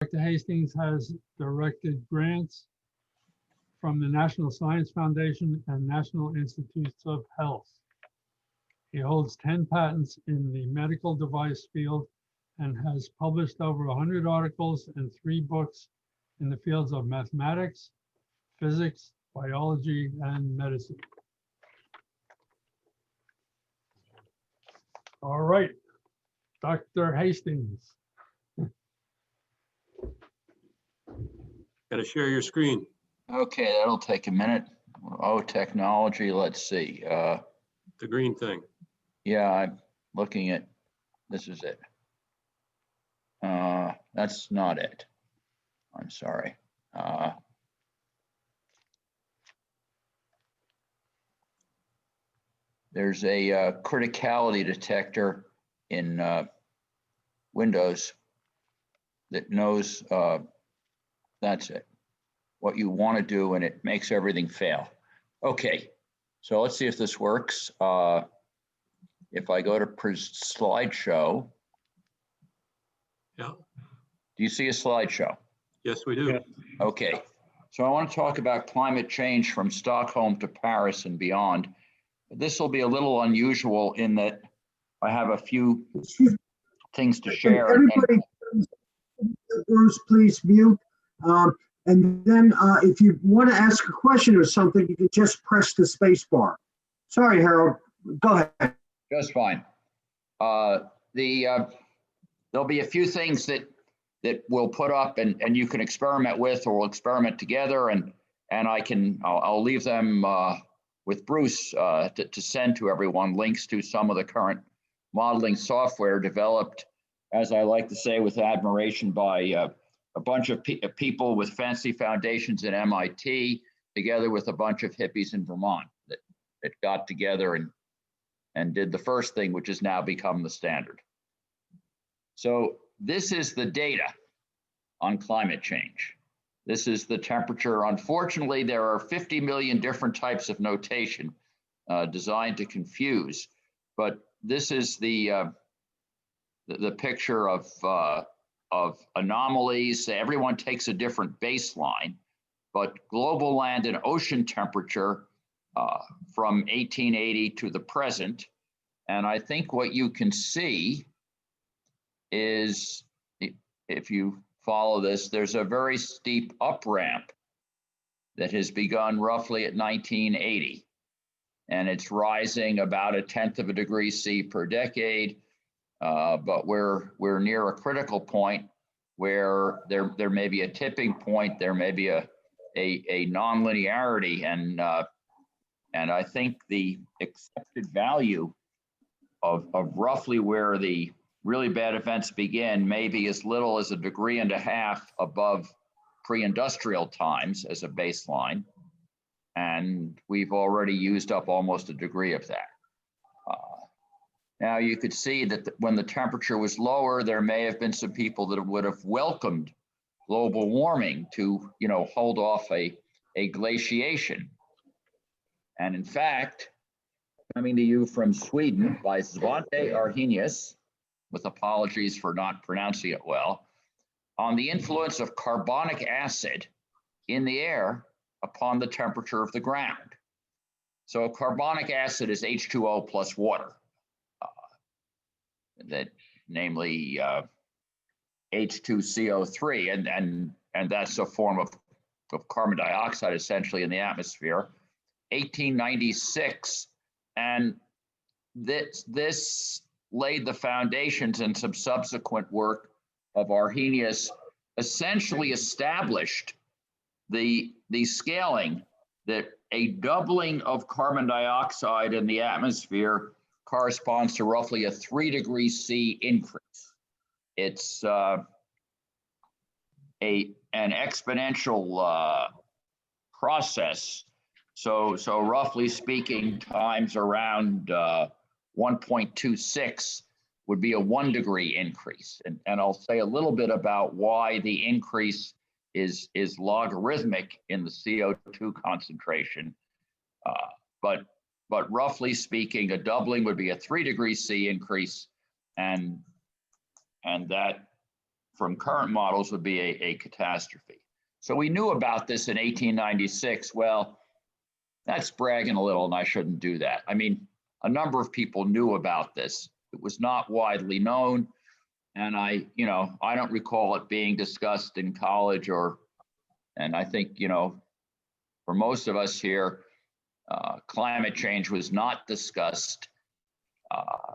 Dr. Hastings has directed grants from the National Science Foundation and National Institutes of Health. He holds 10 patents in the medical device field and has published over 100 articles and 3 books in the fields of mathematics, physics, biology, and medicine. All right, Dr. Hastings. Got to share your screen. Okay, that'll take a minute. Oh, technology, let's see. The green thing. Yeah, I'm looking at, this is it. That's not it. I'm sorry. There's a criticality detector in Windows that knows that's it, what you want to do, and it makes everything fail. Okay, so let's see if this works. If I go to slideshow, Yeah. do you see a slideshow? Yes, we do. Yeah. Okay, so I want to talk about climate change from Stockholm to Paris and beyond. This will be a little unusual in that I have a few things to share. Everybody, Bruce, please mute. And then if you want to ask a question or something, you can just press the space bar. Sorry, Harold. Go ahead. Just fine. There'll be a few things that we'll put up and you can experiment with, or we'll experiment together, and I'll leave them with Bruce to send to everyone links to some of the current modeling software developed, as I like to say, with admiration by a bunch of people with fancy foundations at MIT, together with a bunch of hippies in Vermont that got together and did the first thing, which has now become the standard. So this is the data on climate change. This is the temperature. Unfortunately, there are 50 million different types of notation designed to confuse, but this is the picture of anomalies. Everyone takes a different baseline, but global land and ocean temperature from 1880 to the present. And I think what you can see is, if you follow this, there's a very steep up ramp that has begun roughly at 1980. And it's rising about 1/10 of a degree C per decade. But we're near a critical point where there may be a tipping point, there may be a nonlinearity, and I think the accepted value of roughly where the really bad events begin may be as little as 1.5 degrees above pre-industrial times as a baseline, and we've already used up almost 1 degree of that. Now you could see that when the temperature was lower, there may have been some people that would have welcomed global warming to, hold off a glaciation. And in fact, coming to you from Sweden by Svante Arrhenius, with apologies for not pronouncing it well, on the influence of carbonic acid in the air upon the temperature of the ground. So carbonic acid is H2O plus water. That namely H2CO3, and that's a form of carbon dioxide essentially in the atmosphere. 1896, and this laid the foundations, and some subsequent work of Arrhenius essentially established the scaling that a doubling of carbon dioxide in the atmosphere corresponds to roughly a 3 degrees C increase. It's an exponential process. So roughly speaking, times around 1.26 would be a 1 degree increase. And I'll say a little bit about why the increase is logarithmic in the CO2 concentration. But roughly speaking, a doubling would be a 3 degrees C increase, and that from current models would be a catastrophe. So we knew about this in 1896. Well, that's bragging a little, and I shouldn't do that. I mean, a number of people knew about this. It was not widely known. And I don't recall it being discussed in college and I think, for most of us here, climate change was not discussed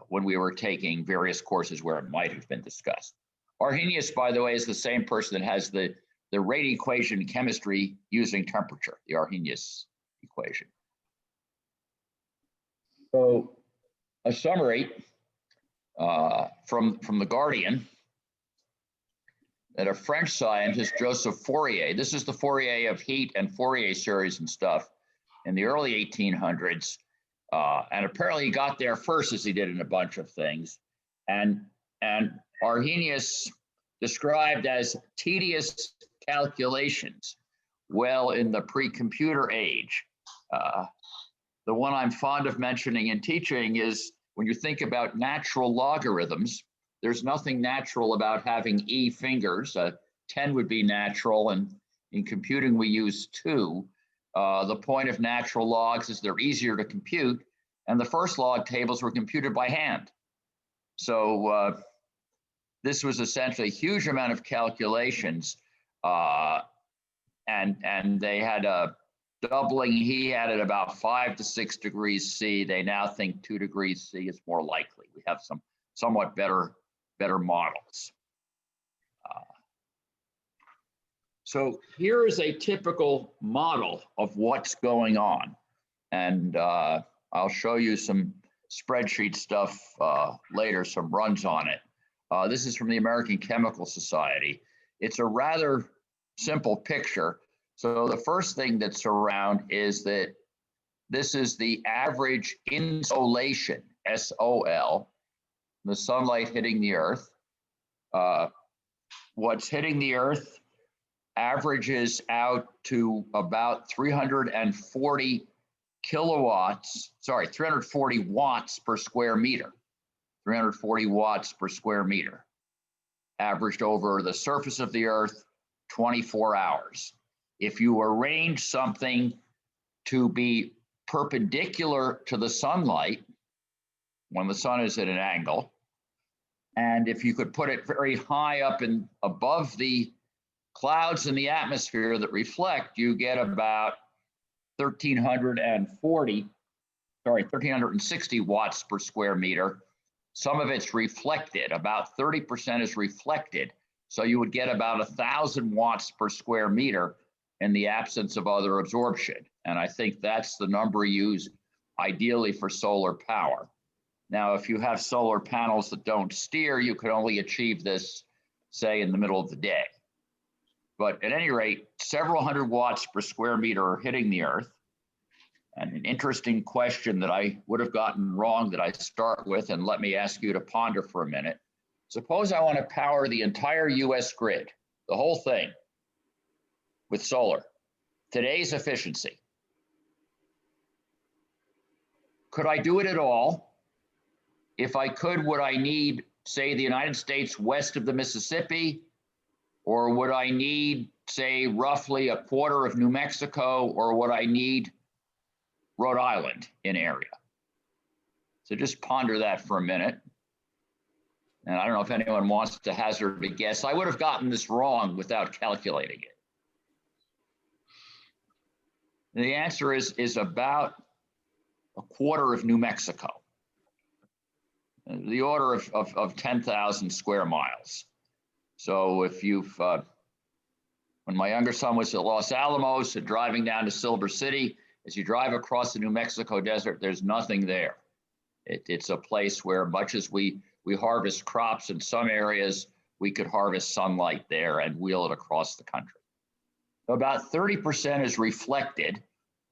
when we were taking various courses where it might have been discussed. Arrhenius, by the way, is the same person that has the rate equation in chemistry using temperature, the Arrhenius equation. So a summary from The Guardian, that a French scientist, Joseph Fourier, this is the Fourier of heat and Fourier series and stuff, in the early 1800s. And apparently he got there first, as he did in a bunch of things. And Arrhenius described as tedious calculations. Well, in the pre-computer age, the one I'm fond of mentioning and teaching is when you think about natural logarithms, there's nothing natural about having e fingers. 10 would be natural, and in computing we use 2. The point of natural logs is they're easier to compute, and the first log tables were computed by hand. So this was essentially a huge amount of calculations, and they had a doubling. He had it about 5 to 6 degrees C. They now think 2 degrees C is more likely. We have some somewhat better models. So here is a typical model of what's going on. And I'll show you some spreadsheet stuff later, some runs on it. This is from the American Chemical Society. It's a rather simple picture. So the first thing that's around is that this is the average insolation, SOL, the sunlight hitting the Earth. What's hitting the Earth averages out to about 340 watts per square meter. 340 watts per square meter, averaged over the surface of the Earth, 24 hours. If you arrange something to be perpendicular to the sunlight, when the sun is at an angle, and if you could put it very high up and above the clouds in the atmosphere that reflect, you get about 1,360 watts per square meter. Some of it's reflected, about 30% is reflected. So you would get about 1,000 watts per square meter in the absence of other absorption. And I think that's the number used ideally for solar power. Now, if you have solar panels that don't steer, you could only achieve this, say, in the middle of the day. But at any rate, several hundred watts per square meter are hitting the Earth. And an interesting question that I would have gotten wrong that I start with, and let me ask you to ponder for a minute. Suppose I want to power the entire US grid, the whole thing, with solar. Today's efficiency. Could I do it at all? If I could, would I need, say, the United States west of the Mississippi? Or would I need, say, roughly a quarter of New Mexico? Or would I need Rhode Island in area? So just ponder that for a minute. And I don't know if anyone wants to hazard a guess. I would have gotten this wrong without calculating it. The answer is about a quarter of New Mexico, the order of 10,000 square miles. So if you've, when my younger son was at Los Alamos and driving down to Silver City, as you drive across the New Mexico desert, there's nothing there. It's a place where, much as we harvest crops in some areas, we could harvest sunlight there and wheel it across the country. So about 30% is reflected,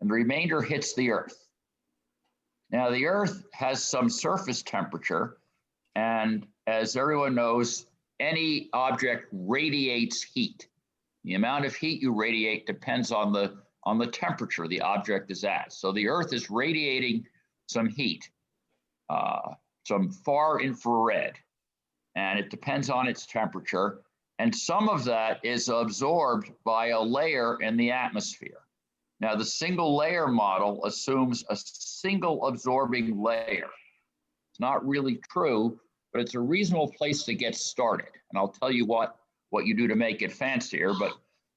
and the remainder hits the Earth. Now, the Earth has some surface temperature, and as everyone knows, any object radiates heat. The amount of heat you radiate depends on the temperature the object is at. So the Earth is radiating some heat, some far infrared, and it depends on its temperature. And some of that is absorbed by a layer in the atmosphere. Now, the single layer model assumes a single absorbing layer. It's not really true, but it's a reasonable place to get started. And I'll tell you what you do to make it fancier, but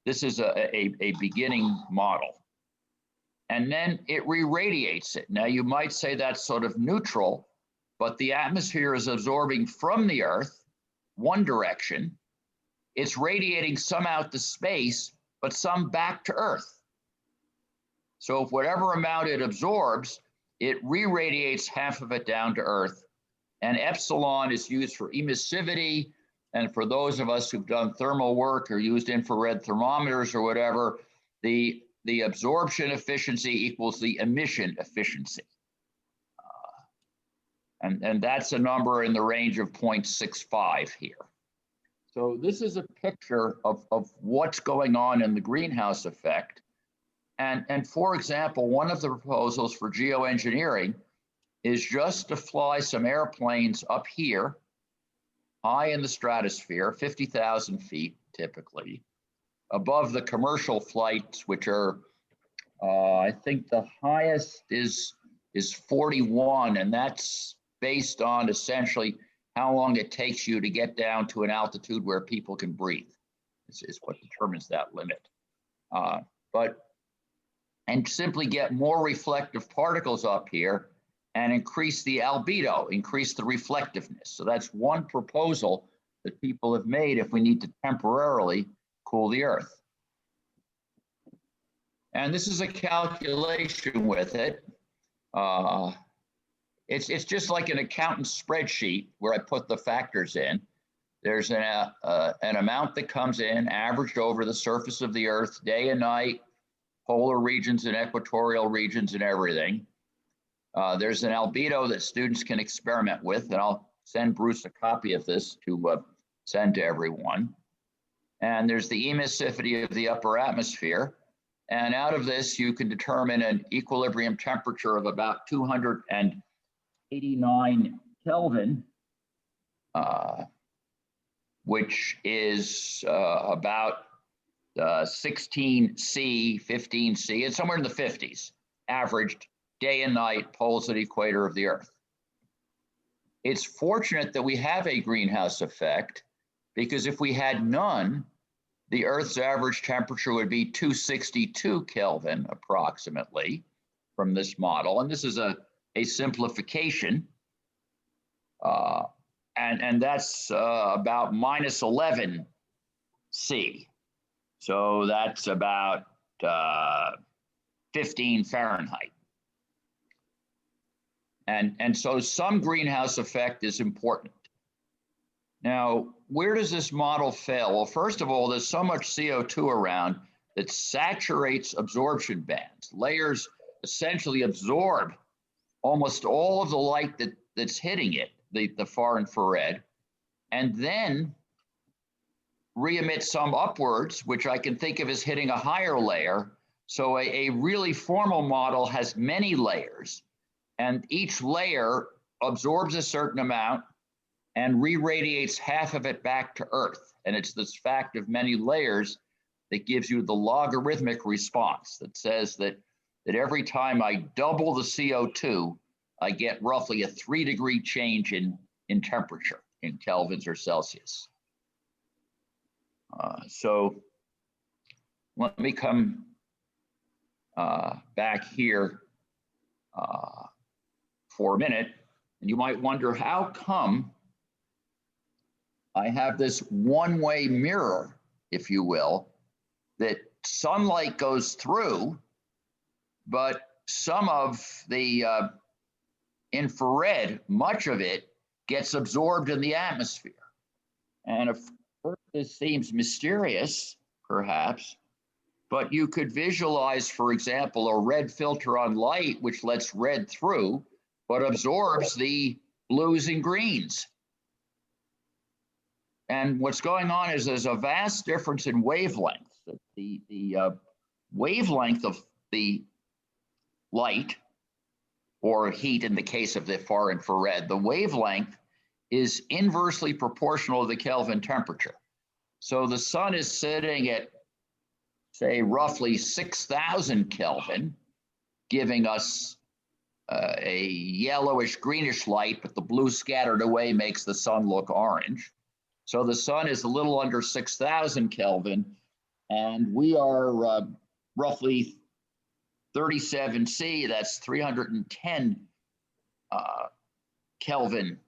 this is a beginning model. And then it re-radiates it. Now, you might say that's sort of neutral, but the atmosphere is absorbing from the Earth one direction. It's radiating some out to space, but some back to Earth. So if whatever amount it absorbs, it re-radiates half of it down to Earth. And epsilon is used for emissivity. And for those of us who've done thermal work or used infrared thermometers or whatever, the absorption efficiency equals the emission efficiency. And that's a number in the range of 0.65 here. So this is a picture of what's going on in the greenhouse effect. And for example, one of the proposals for geoengineering is just to fly some airplanes up here, high in the stratosphere, 50,000 feet typically, above the commercial flights, which are, I think the highest is 41, and that's based on essentially how long it takes you to get down to an altitude where people can breathe. This is what determines that limit. And simply get more reflective particles up here and increase the albedo, increase the reflectiveness. So that's one proposal that people have made if we need to temporarily cool the Earth. And this is a calculation with it. It's just like an accountant's spreadsheet where I put the factors in. There's an amount that comes in, averaged over the surface of the Earth, day and night, polar regions and equatorial regions and everything. There's an albedo that students can experiment with, and I'll send Bruce a copy of this to send to everyone. And there's the emissivity of the upper atmosphere. And out of this, you can determine an equilibrium temperature of about 289 Kelvin, which is about 16 C, 15 C, it's somewhere in the 50s, averaged day and night, poles and equator of the Earth. It's fortunate that we have a greenhouse effect, because if we had none, the Earth's average temperature would be 262 Kelvin approximately from this model. And this is a simplification. And that's about minus 11 C. So that's about 15 Fahrenheit. And so some greenhouse effect is important. Now, where does this model fail? Well, first of all, there's so much CO2 around that saturates absorption bands. Layers essentially absorb almost all of the light that's hitting it, the far infrared, and then re-emit some upwards, which I can think of as hitting a higher layer. So a really formal model has many layers, and each layer absorbs a certain amount and re-radiates half of it back to Earth. And it's this fact of many layers that gives you the logarithmic response that says that every time I double the CO2, I get roughly a 3-degree change in temperature in kelvins or Celsius. So let me come back here for a minute. And you might wonder, how come I have this one-way mirror, if you will, that sunlight goes through, but some of the infrared, much of it, gets absorbed in the atmosphere. And of course, this seems mysterious, perhaps, but you could visualize, for example, a red filter on light, which lets red through, but absorbs the blues and greens. And what's going on is there's a vast difference in wavelength. The wavelength of the light, or heat in the case of the far infrared, the wavelength is inversely proportional to the Kelvin temperature. So the sun is sitting at, say, roughly 6,000 Kelvin, giving us a yellowish greenish light, but the blue scattered away makes the sun look orange. So the sun is a little under 6,000 Kelvin, and we are roughly 37 C, that's 310 Kelvin.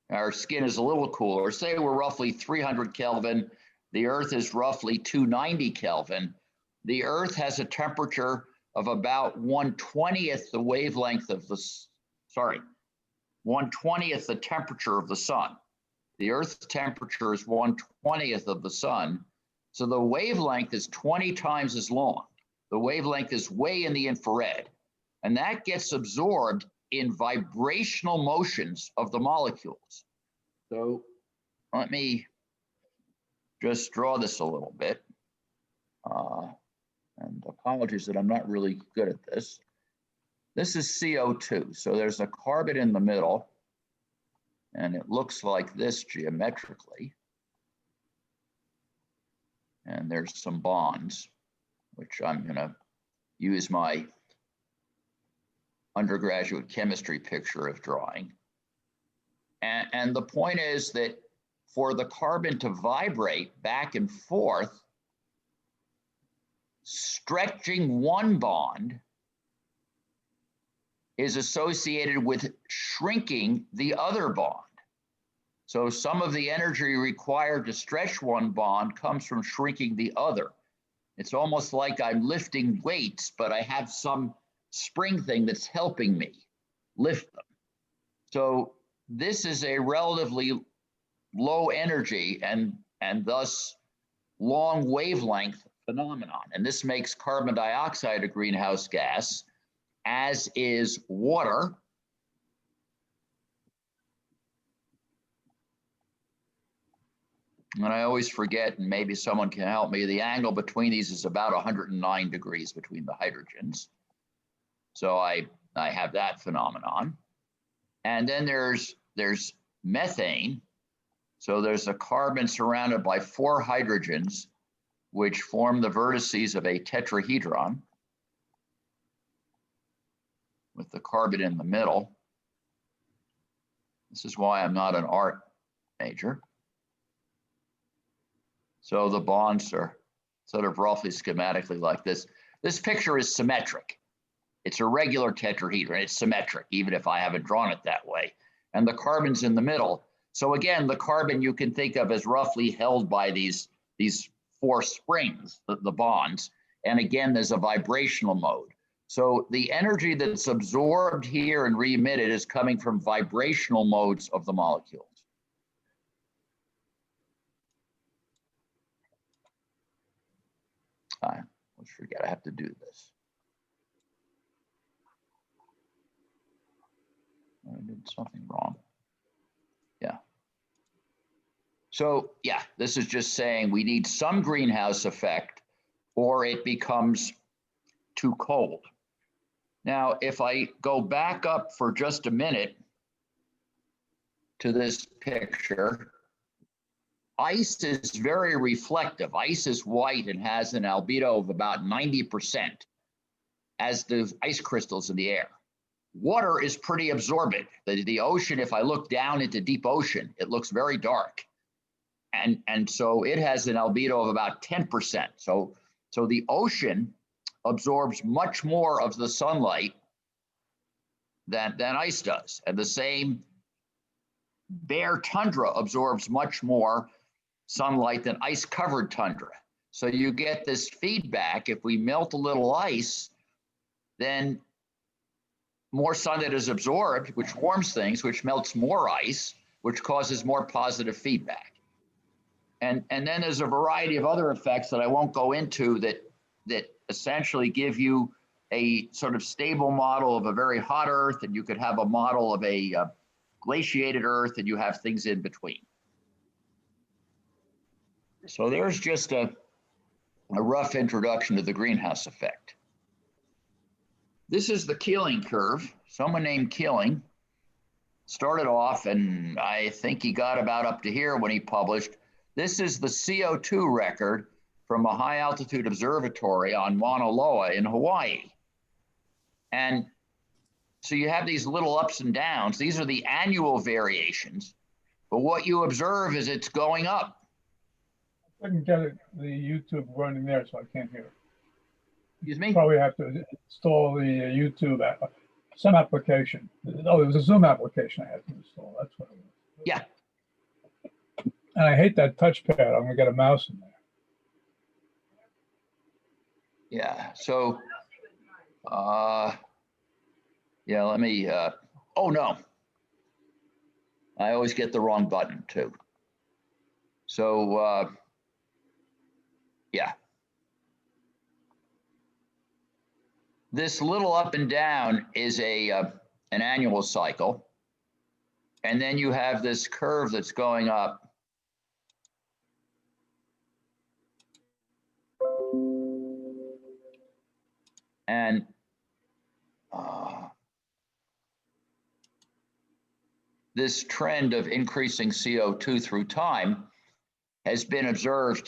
Our skin is a little cooler. Say we're roughly 300 Kelvin. The Earth is roughly 290 Kelvin. The Earth has a temperature of about 1/20th the wavelength of the, 1/20th the temperature of the sun. The Earth's temperature is 1/20th of the sun. So the wavelength is 20 times as long. The wavelength is way in the infrared. And that gets absorbed in vibrational motions of the molecules. So let me just draw this a little bit. And apologies that I'm not really good at this. This is CO2. So there's a carbon in the middle, and it looks like this geometrically. And there's some bonds, which I'm going to use my undergraduate chemistry picture of drawing. And the point is that for the carbon to vibrate back and forth, stretching one bond is associated with shrinking the other bond. So some of the energy required to stretch one bond comes from shrinking the other. It's almost like I'm lifting weights, but I have some spring thing that's helping me lift them. So this is a relatively low energy and thus long wavelength phenomenon. And this makes carbon dioxide a greenhouse gas, as is water. And I always forget, and maybe someone can help me, the angle between these is about 109 degrees between the hydrogens. So I have that phenomenon. And then there's methane. So there's a carbon surrounded by 4 hydrogens, which form the vertices of a tetrahedron with the carbon in the middle. This is why I'm not an art major. So the bonds are sort of roughly schematically like this. This picture is symmetric. It's a regular tetrahedron. It's symmetric, even if I haven't drawn it that way. And the carbon's in the middle. So again, the carbon you can think of as roughly held by these 4 springs, the bonds. And again, there's a vibrational mode. So the energy that's absorbed here and re-emitted is coming from vibrational modes of the molecules. Let's forget, I have to do this. I did something wrong. Yeah. So yeah, this is just saying we need some greenhouse effect or it becomes too cold. Now, if I go back up for just a minute to this picture, ice is very reflective. Ice is white and has an albedo of about 90%, as do ice crystals in the air. Water is pretty absorbent. The ocean, if I look down into deep ocean, it looks very dark. And so it has an albedo of about 10%. So the ocean absorbs much more of the sunlight than ice does. And the same bare tundra absorbs much more sunlight than ice-covered tundra. So you get this feedback. If we melt a little ice, then more sunlight is absorbed, which warms things, which melts more ice, which causes more positive feedback. And then there's a variety of other effects that I won't go into that essentially give you a sort of stable model of a very hot Earth, and you could have a model of a glaciated Earth, and you have things in between. So there's just a rough introduction to the greenhouse effect. This is the Keeling curve. Someone named Keeling started off, and I think he got about up to here when he published, This is the CO2 record from a high altitude observatory on Mauna Loa in Hawaii. And so you have these little ups and downs. These are the annual variations, but what you observe is it's going up. I couldn't get the YouTube running there, so I can't hear it. Excuse me? Probably have to install the YouTube app, some application. Oh, it was a Zoom application I had to install. That's what it was. Yeah. And I hate that touchpad. I'm gonna get a mouse in there. Yeah, so, yeah, let me, oh no. I always get the wrong button too. So, yeah. This little up and down is an annual cycle. And then you have this curve that's going up. And this trend of increasing CO2 through time has been observed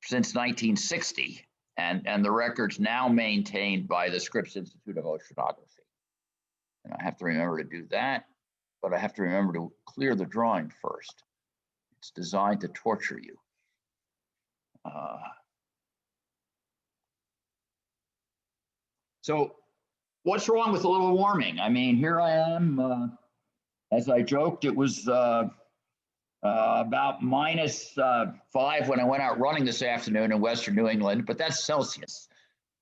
since 1960, and the record's now maintained by the Scripps Institute of Oceanography. And I have to remember to do that, but I have to remember to clear the drawing first. It's designed to torture you. So what's wrong with global warming? I mean, here I am, as I joked, it was about -5 when I went out running this afternoon in Western New England, but that's Celsius.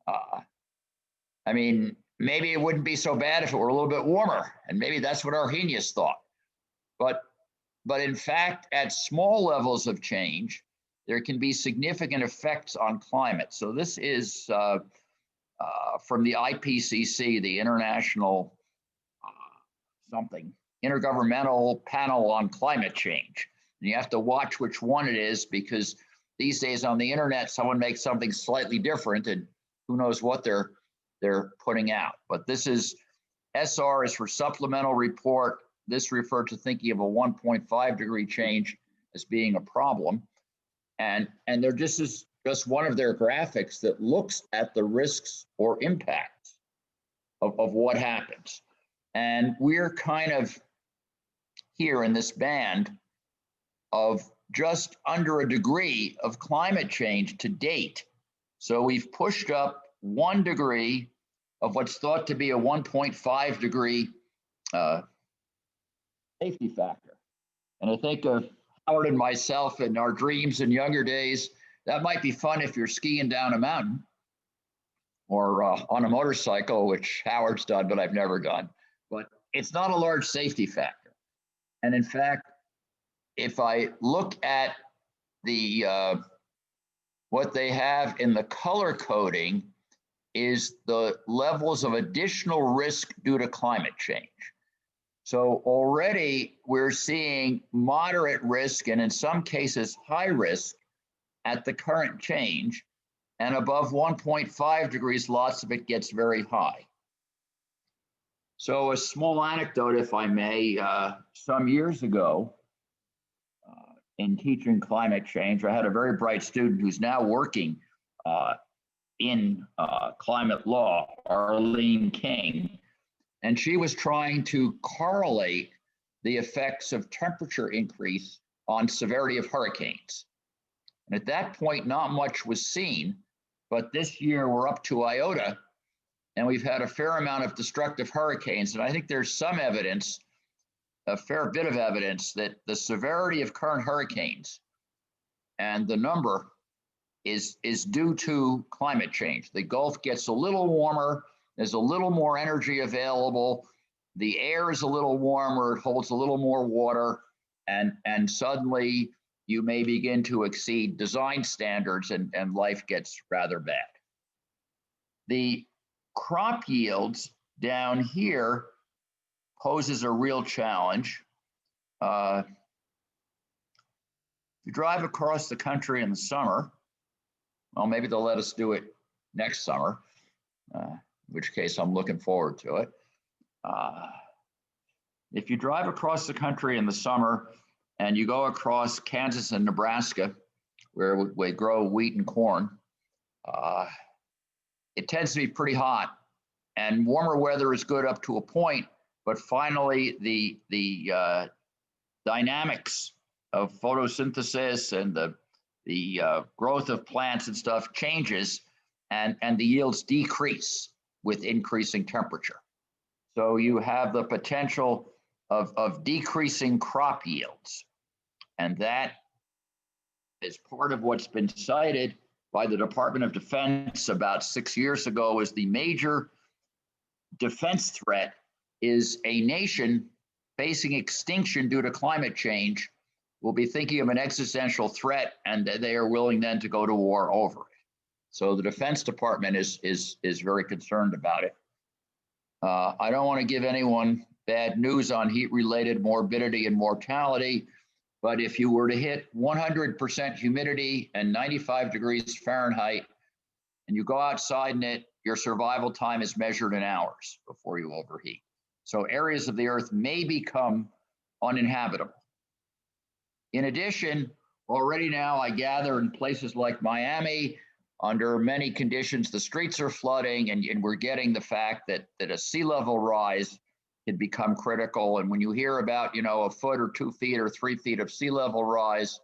I mean, maybe it wouldn't be so bad if it were a little bit warmer, and maybe that's what Arrhenius thought. But in fact, at small levels of change, there can be significant effects on climate. So this is from the IPCC, the International Intergovernmental Panel on Climate Change. And you have to watch which one it is, because these days on the internet, someone makes something slightly different and who knows what they're putting out. But this is, SR is for supplemental report. This referred to thinking of a 1.5 degree change as being a problem. And there just is just one of their graphics that looks at the risks or impacts of what happens. And we're kind of here in this band of just under a degree of climate change to date. So we've pushed up 1 degree of what's thought to be a 1.5 degree safety factor. And I think of Howard and myself in our dreams in younger days, that might be fun if you're skiing down a mountain or on a motorcycle, which Howard's done, but I've never done. But it's not a large safety factor. And in fact, if I look at the what they have in the color coding is the levels of additional risk due to climate change. So already we're seeing moderate risk and in some cases high risk at the current change, and above 1.5 degrees, lots of it gets very high. So a small anecdote, if I may, some years ago, in teaching climate change, I had a very bright student who's now working in climate law, Arlene King, and she was trying to correlate the effects of temperature increase on severity of hurricanes. And at that point, not much was seen, but this year we're up to iota, and we've had a fair amount of destructive hurricanes. And I think there's some evidence, a fair bit of evidence, that the severity of current hurricanes and the number is due to climate change. The Gulf gets a little warmer, there's a little more energy available, the air is a little warmer, it holds a little more water, and suddenly you may begin to exceed design standards and life gets rather bad. The crop yields down here poses a real challenge. If you drive across the country in the summer, well, maybe they'll let us do it next summer, in which case I'm looking forward to it. If you drive across the country in the summer and you go across Kansas and Nebraska, where we grow wheat and corn, it tends to be pretty hot, and warmer weather is good up to a point, but finally the dynamics of photosynthesis and the growth of plants and stuff changes, and the yields decrease with increasing temperature. So you have the potential of decreasing crop yields. And that is part of what's been cited by the Department of Defense about 6 years ago as the major defense threat is a nation facing extinction due to climate change will be thinking of an existential threat, and they are willing then to go to war over it. So the Defense Department is very concerned about it. I don't want to give anyone bad news on heat-related morbidity and mortality, but if you were to hit 100% humidity and 95 degrees Fahrenheit, and you go outside in it, your survival time is measured in hours before you overheat. So areas of the Earth may become uninhabitable. In addition, already now I gather in places like Miami, under many conditions, the streets are flooding, and we're getting the fact that a sea level rise can become critical. And when you hear about, a foot or 2 feet or 3 feet of sea level rise,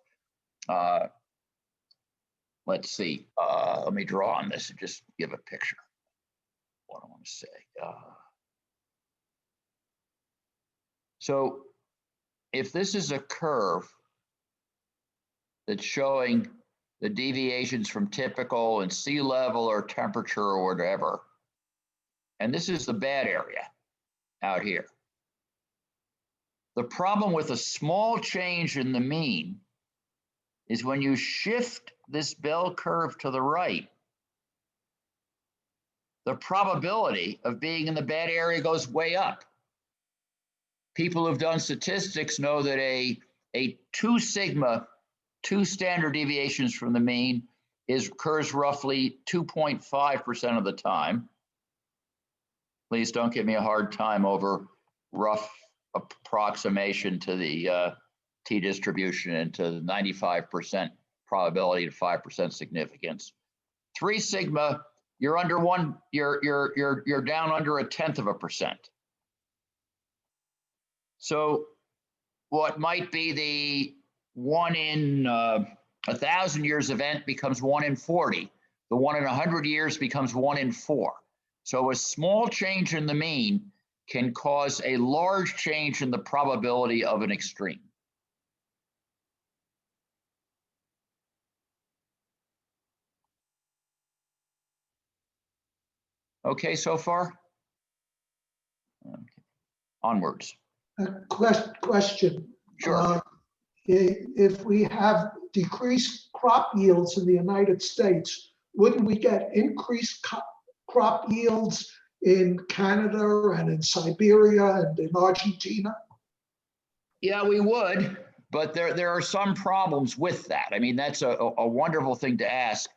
let's see, let me draw on this and just give a picture. What I want to say. So if this is a curve that's showing the deviations from typical and sea level or temperature or whatever, and this is the bad area out here. The problem with a small change in the mean is when you shift this bell curve to the right, the probability of being in the bad area goes way up. People who've done statistics know that a 2 sigma, 2 standard deviations from the mean occurs roughly 2.5% of the time. Please don't give me a hard time over rough approximation to the t distribution and to the 95% probability to 5% significance. 3 sigma, you're under one. You're down under 0.1%. So what might be the 1 in 1,000 years event becomes 1 in 40. The 1 in 100 years becomes 1 in 4. So a small change in the mean can cause a large change in the probability of an extreme. Okay, so far? Okay. Onwards. Question. Sure. If we have decreased crop yields in the United States, wouldn't we get increased crop yields in Canada and in Siberia and in Argentina? Yeah, we would, but there are some problems with that. I mean, that's a wonderful thing to ask,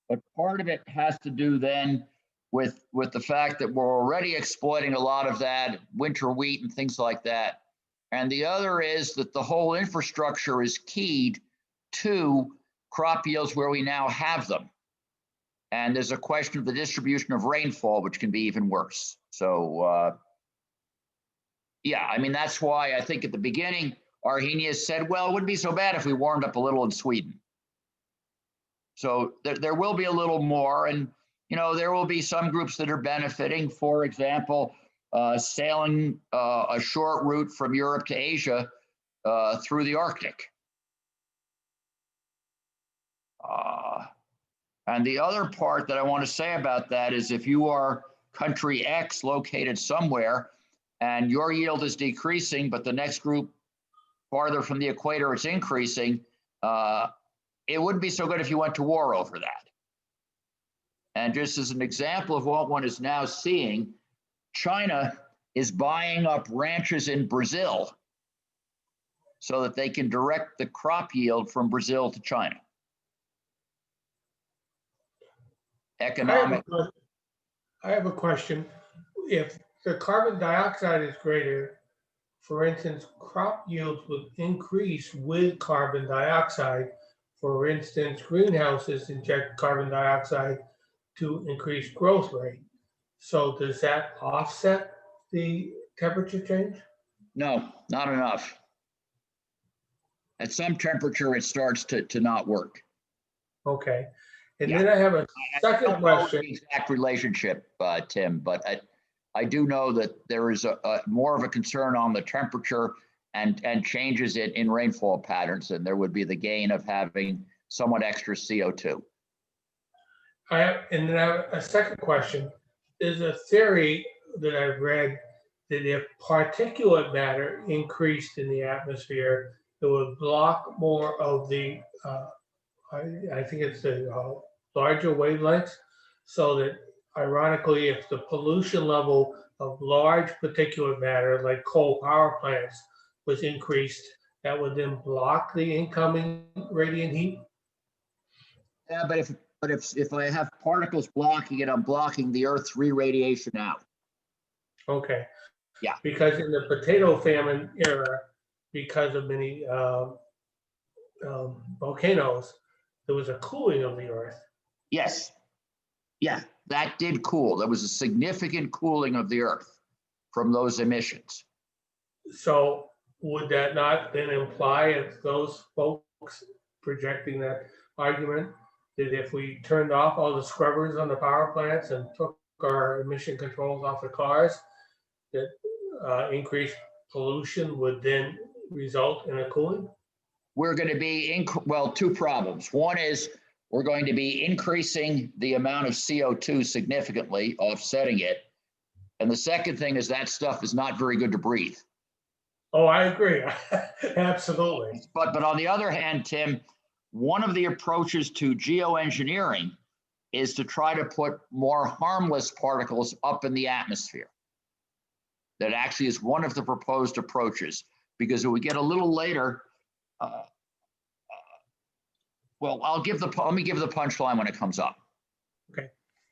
but part of it has to do then with the fact that we're already exploiting a lot of that winter wheat and things like that. And the other is that the whole infrastructure is keyed to crop yields where we now have them. And there's a question of the distribution of rainfall, which can be even worse. So, yeah, I mean, that's why I think at the beginning, Arrhenius said, well, it wouldn't be so bad if we warmed up a little in Sweden. So there will be a little more, and, there will be some groups that are benefiting. For example, sailing a short route from Europe to Asia through the Arctic. And the other part that I want to say about that is if you are country X located somewhere and your yield is decreasing, but the next group farther from the equator it's increasing, it wouldn't be so good if you went to war over that. And just as an example of what one is now seeing, China is buying up ranches in Brazil so that they can direct the crop yield from Brazil to China. Economic. I have a question. If the carbon dioxide is greater for instance, crop yields would increase with carbon dioxide. For instance, greenhouses inject carbon dioxide to increase growth rate. So does that offset the temperature change? No, not enough. At some temperature, it starts to not work. Okay. And Yeah. then I have a I second don't know question. the exact relationship, Tim, but I do know that there is a more of a concern on the temperature and changes in rainfall patterns, and there would be the gain of having somewhat extra CO2. And then I have a second question. There's a theory that I've read that if particulate matter increased in the atmosphere, it would block more of the, I think it's the larger wavelengths, so that ironically, if the pollution level of large particulate matter, like coal power plants, was increased, that would then block the incoming radiant heat? Yeah, but if I have particles blocking it, I'm blocking the Earth's re-radiation out. Okay. Yeah. Because in the potato famine era, because of many volcanoes, there was a cooling of the earth. Yes. Yeah, that did cool. There was a significant cooling of the Earth from those emissions. So would that not then imply, if those folks projecting that argument, that if we turned off all the scrubbers on the power plants and took our emission controls off the cars, that increased pollution would then result in a cooling? We're going to be, well, two problems. One is we're going to be increasing the amount of CO2 significantly, offsetting it. And the second thing is that stuff is not very good to breathe. Oh, I agree. Absolutely. But on the other hand, Tim, one of the approaches to geoengineering is to try to put more harmless particles up in the atmosphere. That actually is one of the proposed approaches, because if we get a little later, well, let me give the punchline when it comes up. Okay.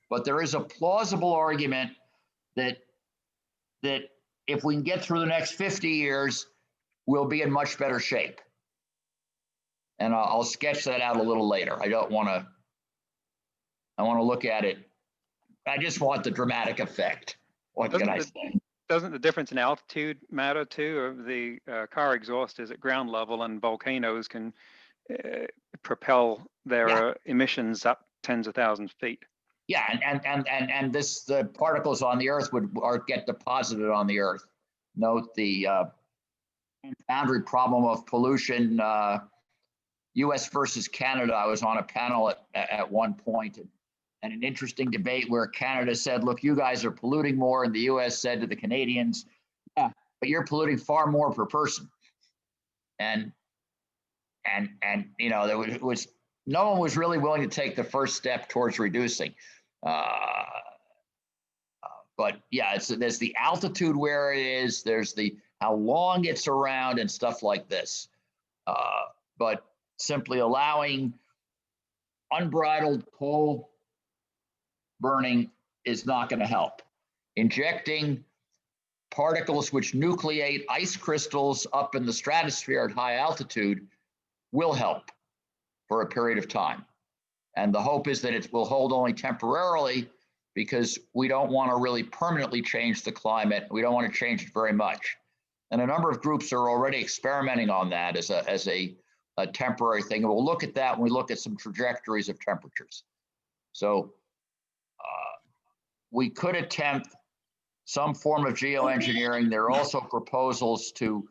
But there is a plausible argument that if we can get through the next 50 years, we'll be in much better shape. And I'll sketch that out a little later. I want to look at it. I just want the dramatic effect. What can I say? Doesn't the difference in altitude matter too? Of the car exhaust is at ground level, and volcanoes can propel their emissions up tens of thousands of feet. Yeah, and the particles on the Earth would get deposited on the Earth. Note the boundary problem of pollution, U.S. versus Canada. I was on a panel at one point, and an interesting debate where Canada said, "Look, you guys are polluting more," and the U.S. said to the Canadians, "Yeah, but you're polluting far more per person." And you know, there was no one was really willing to take the first step towards reducing. But yeah, there's the altitude where it is, there's the how long it's around and stuff like this. But simply allowing unbridled coal burning is not going to help. Injecting particles which nucleate ice crystals up in the stratosphere at high altitude will help for a period of time. And the hope is that it will hold only temporarily, because we don't want to really permanently change the climate. We don't want to change it very much. And a number of groups are already experimenting on that as a temporary thing. And we'll look at that when we look at some trajectories of temperatures. So we could attempt some form of geoengineering. There are also proposals to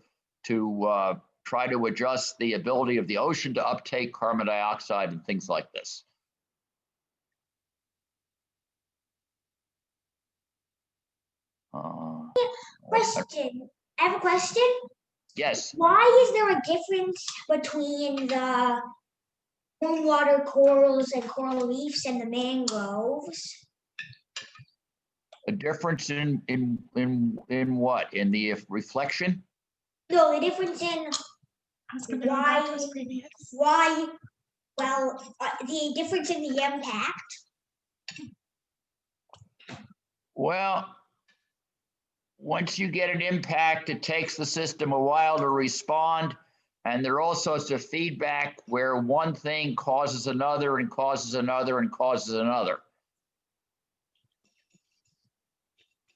try to adjust the ability of the ocean to uptake carbon dioxide and things like this. Question. I have a question. Yes. Why is there a difference between the warm water corals and coral reefs and the mangroves? A difference in what? In the reflection? No, the difference in why, the difference in the impact. Well, once you get an impact, it takes the system a while to respond. And there are all sorts of feedback where one thing causes another and causes another and causes another.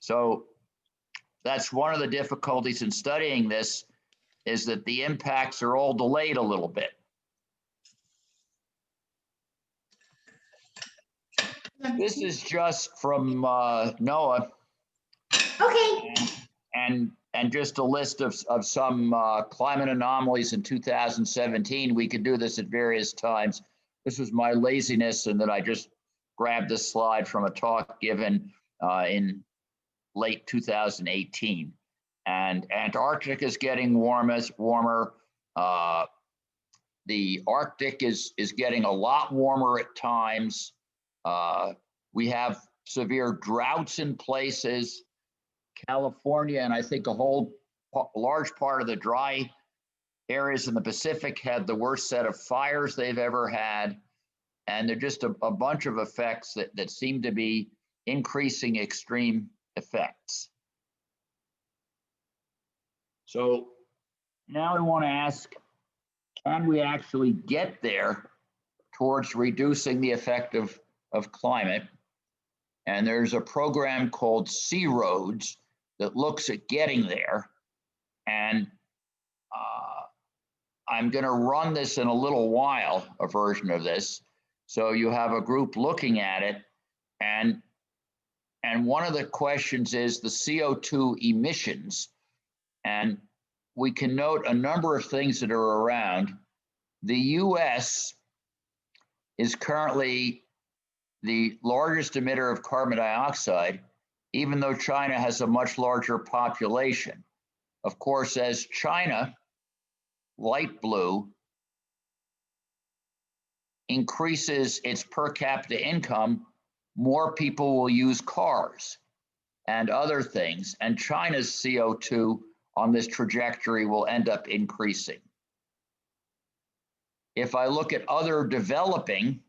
So that's one of the difficulties in studying this, is that the impacts are all delayed a little bit. This is just from NOAA. Okay. And just a list of some climate anomalies in 2017. We could do this at various times. This was my laziness, and then I just grabbed this slide from a talk given in late 2018. And Antarctica is getting warmer. The Arctic is getting a lot warmer at times. We have severe droughts in places. California, and I think a large part of the dry areas in the Pacific had the worst set of fires they've ever had. And there are just a bunch of effects that seem to be increasing extreme effects. So now I want to ask, can we actually get there towards reducing the effect of climate? And there's a program called Sea Roads that looks at getting there. And I'm going to run this in a little while, a version of this. So you have a group looking at it. And one of the questions is the CO2 emissions. And we can note a number of things that are around. The US is currently the largest emitter of carbon dioxide, even though China has a much larger population. Of course, as China, light blue, increases its per capita income, more people will use cars and other things, and China's CO2 on this trajectory will end up increasing. If I look at other developing,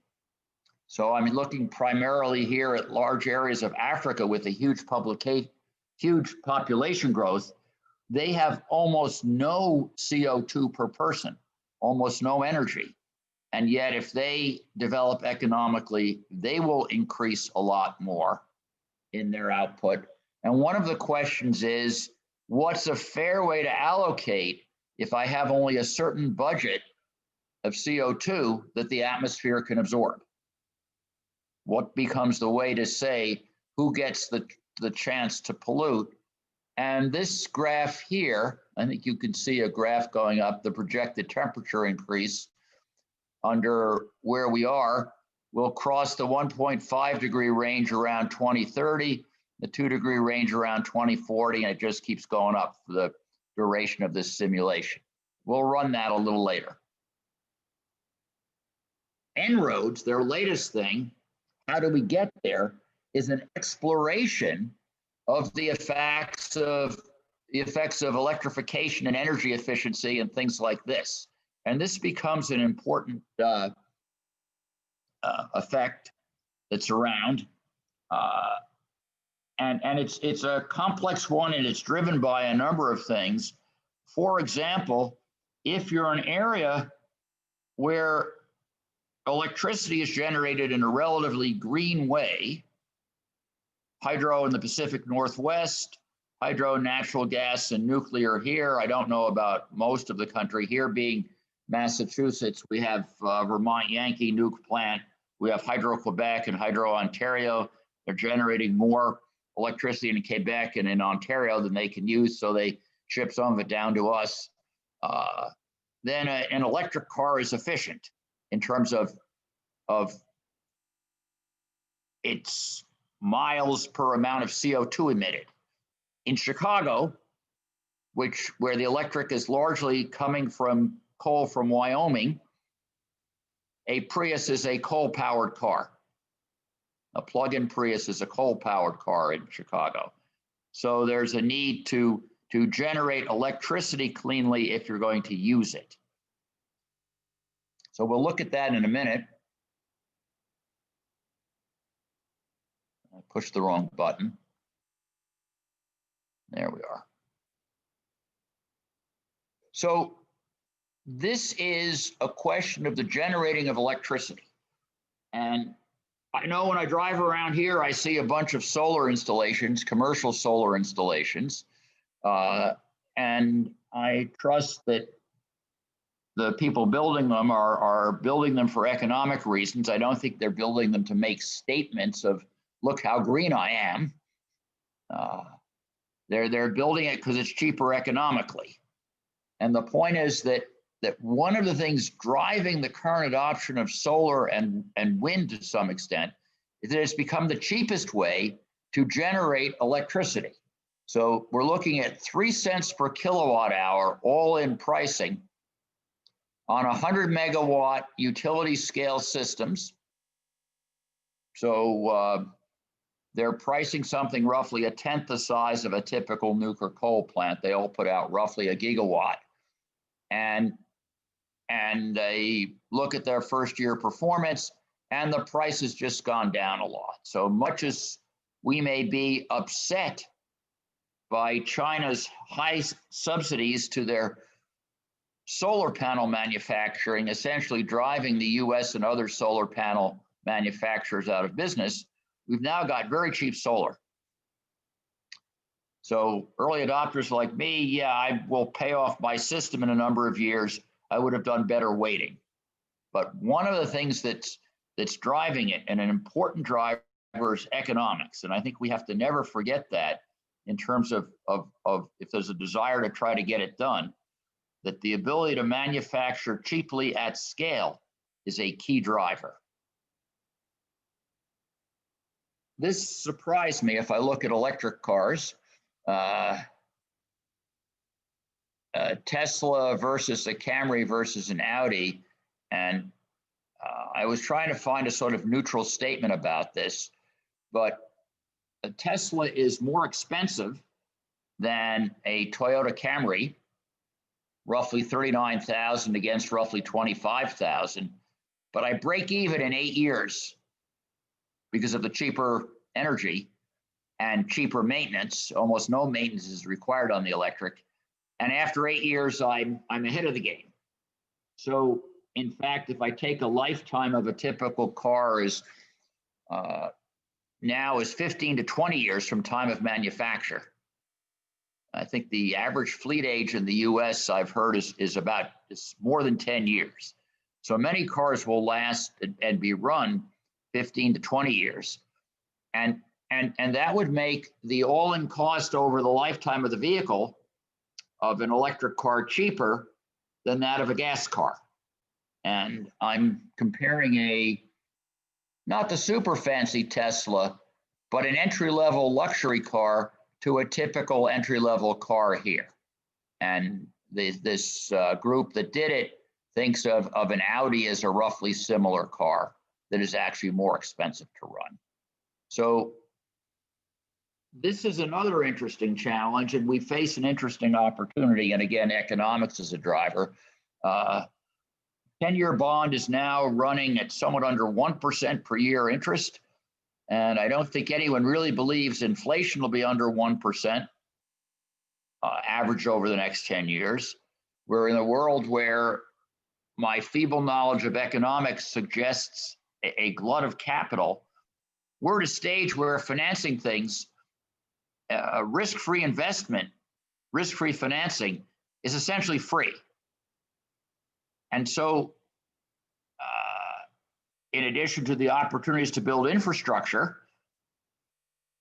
so I'm looking primarily here at large areas of Africa with a huge population growth, they have almost no CO2 per person, almost no energy. And yet if they develop economically, they will increase a lot more in their output. And one of the questions is, what's a fair way to allocate if I have only a certain budget of CO2 that the atmosphere can absorb? What becomes the way to say who gets the chance to pollute? And this graph here, I think you can see a graph going up, the projected temperature increase under where we are will cross the 1.5 degree range around 2030, the 2 degree range around 2040, and it just keeps going up for the duration of this simulation. We'll run that a little later. En-ROADS, their latest thing, how do we get there, is an exploration of the effects of electrification and energy efficiency and things like this. And this becomes an important effect that's around. And it's a complex one, and it's driven by a number of things. For example, if you're an area where electricity is generated in a relatively green way, hydro in the Pacific Northwest, hydro, natural gas, and nuclear here. I don't know about most of the country. Here being Massachusetts, we have Vermont Yankee nuke plant. We have Hydro-Quebec and Hydro-Ontario. They're generating more electricity in Quebec and in Ontario than they can use, so they ship some of it down to us. Then an electric car is efficient in terms of its miles per amount of CO2 emitted. In Chicago, where the electric is largely coming from coal from Wyoming, a Prius is a coal-powered car. A plug-in Prius is a coal-powered car in Chicago. So there's a need to generate electricity cleanly if you're going to use it. So we'll look at that in a minute. I pushed the wrong button. There we are. So this is a question of the generating of electricity. And I know when I drive around here, I see a bunch of solar installations, commercial solar installations. And I trust that the people building them are building them for economic reasons. I don't think they're building them to make statements of, look how green I am. They're building it because it's cheaper economically. And the point is that one of the things driving the current adoption of solar and wind to some extent is that it's become the cheapest way to generate electricity. So we're looking at 3 cents per kilowatt hour all-in pricing on 100 megawatt utility scale systems. So they're pricing something roughly a tenth the size of a typical nuclear coal plant. They all put out roughly a gigawatt. And they look at their first year performance, and the price has just gone down a lot. So much as we may be upset by China's high subsidies to their solar panel manufacturing, essentially driving the US and other solar panel manufacturers out of business, we've now got very cheap solar. So early adopters like me, yeah, I will pay off my system in a number of years. I would have done better waiting. But one of the things that's driving it, and an important driver, is economics. And I think we have to never forget that in terms of if there's a desire to try to get it done, that the ability to manufacture cheaply at scale is a key driver. This surprised me if I look at electric cars. Tesla versus a Camry versus an Audi. And I was trying to find a sort of neutral statement about this, but a Tesla is more expensive than a Toyota Camry, roughly $39,000 against roughly $25,000. But I break even in 8 years because of the cheaper energy and cheaper maintenance. Almost no maintenance is required on the electric. And after 8 years, I'm ahead of the game. So in fact, if I take a lifetime of a typical car is now is 15 to 20 years from time of manufacture. I think the average fleet age in the US I've heard is more than 10 years. So many cars will last and be run 15 to 20 years. And that would make the all-in cost over the lifetime of the vehicle of an electric car cheaper than that of a gas car. And I'm comparing not the super fancy Tesla, but an entry-level luxury car to a typical entry-level car here. And this group that did it thinks of an Audi as a roughly similar car that is actually more expensive to run. So this is another interesting challenge, and we face an interesting opportunity. And again, economics is a driver. 10-year bond is now running at somewhat under 1% per year interest. And I don't think anyone really believes inflation will be under 1% average over the next 10 years. We're in a world where my feeble knowledge of economics suggests a glut of capital. We're at a stage where financing things, risk-free investment, risk-free financing is essentially free. And so in addition to the opportunities to build infrastructure,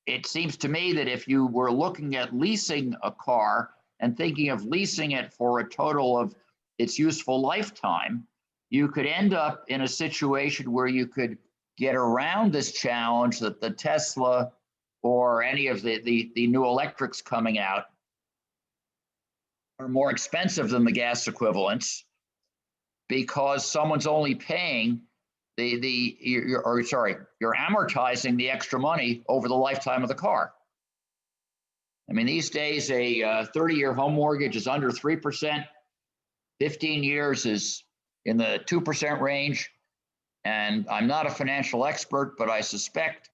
it seems to me that if you were looking at leasing a car and thinking of leasing it for a total of its useful lifetime, you could end up in a situation where you could get around this challenge that the Tesla or any of the new electrics coming out are more expensive than the gas equivalents, because someone's only paying you're amortizing the extra money over the lifetime of the car. I mean, these days, a 30-year home mortgage is under 3%. 15 years is in the 2% range. And I'm not a financial expert, but I suspect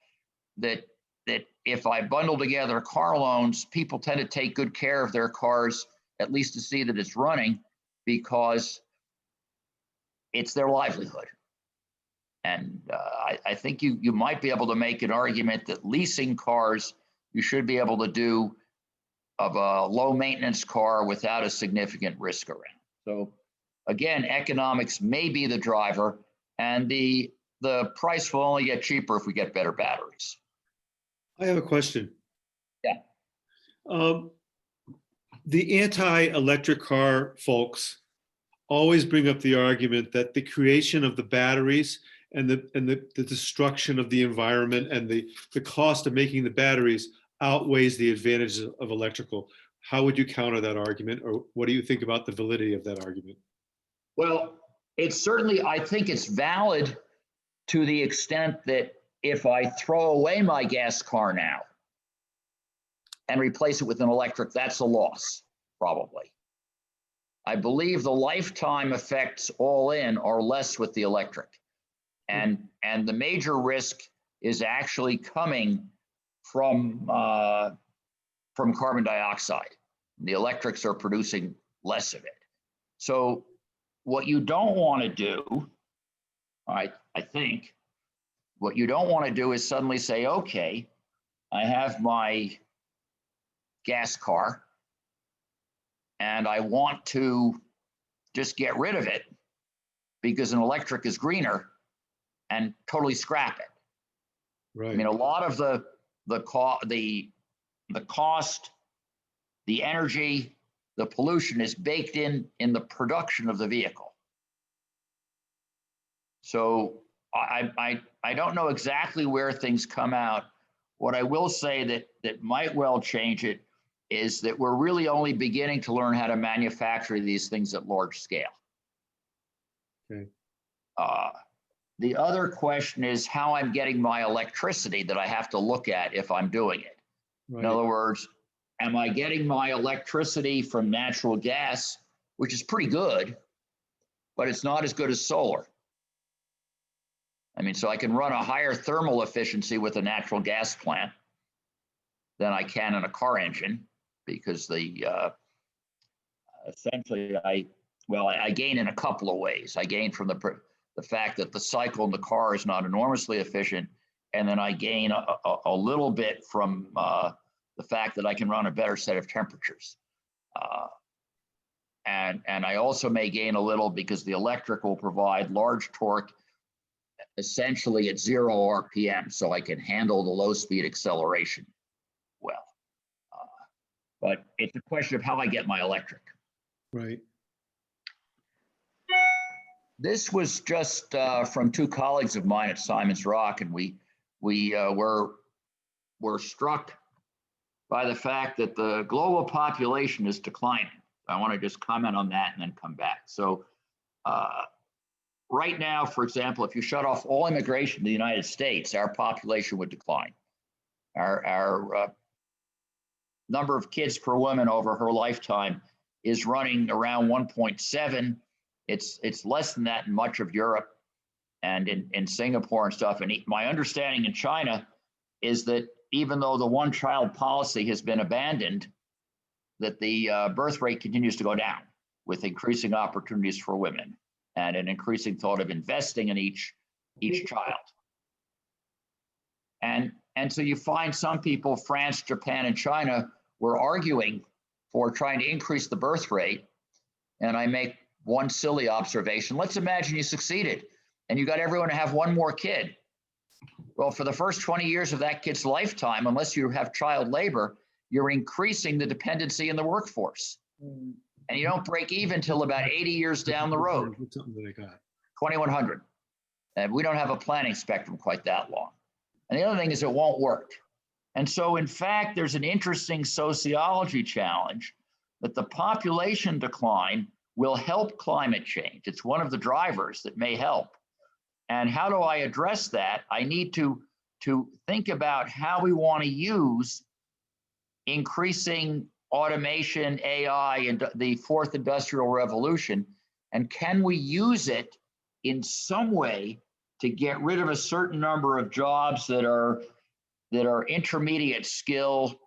that that if I bundle together car loans, people tend to take good care of their cars, at least to see that it's running, because it's their livelihood. And I think you might be able to make an argument that leasing cars, you should be able to do of a low maintenance car without a significant risk around. So again, economics may be the driver, and the price will only get cheaper if we get better batteries. I have a question. Yeah. The anti-electric car folks always bring up the argument that the creation of the batteries and the destruction of the environment and the cost of making the batteries outweighs the advantages of electrical. How would you counter that argument, or what do you think about the validity of that argument? Well, it's certainly, I think it's valid to the extent that if I throw away my gas car now and replace it with an electric, that's a loss, probably. I believe the lifetime effects all in are less with the electric. And the major risk is actually coming from carbon dioxide. The electrics are producing less of it. So what you don't want to do, I think, what you don't want to do is suddenly say, okay, I have my gas car and I want to just get rid of it because an electric is greener, and totally scrap it. Right. I mean, a lot of the cost, the energy, the pollution is baked in the production of the vehicle. So I don't know exactly where things come out. What I will say that might well change it is that we're really only beginning to learn how to manufacture these things at large scale. Okay. The other question is how I'm getting my electricity that I have to look at if I'm doing it. Right. In other words, am I getting my electricity from natural gas, which is pretty good, but it's not as good as solar? I mean, so I can run a higher thermal efficiency with a natural gas plant than I can in a car engine, because essentially I gain in a couple of ways. I gain from the fact that the cycle in the car is not enormously efficient, and then I gain a little bit from the fact that I can run a better set of temperatures. And I also may gain a little because the electric will provide large torque essentially at 0 RPM, so I can handle the low speed acceleration well. But it's a question of how I get my electric. Right. This was just from two colleagues of mine at Simon's Rock, and we were struck by the fact that the global population is declining. I want to just comment on that and then come back. So right now, for example, if you shut off all immigration to the United States, our population would decline. Our number of kids per woman over her lifetime is running around 1.7. It's less than that in much of Europe and in Singapore and stuff. And my understanding in China is that even though the one-child policy has been abandoned, that the birth rate continues to go down with increasing opportunities for women and an increasing thought of investing in each child. And so you find some people, France, Japan, and China, were arguing for trying to increase the birth rate. And I make one silly observation. Let's imagine you succeeded and you got everyone to have one more kid. Well, for the first 20 years of that kid's lifetime, unless you have child labor, you're increasing the dependency in the workforce. And you don't break even till about 80 years down the road. 2100. And we don't have a planning spectrum quite that long. And the other thing is it won't work. And so, in fact, there's an interesting sociology challenge that the population decline will help climate change. It's one of the drivers that may help. And how do I address that? I need to think about how we want to use increasing automation, AI, and the fourth industrial revolution. And can we use it in some way to get rid of a certain number of jobs that are that are intermediate skill,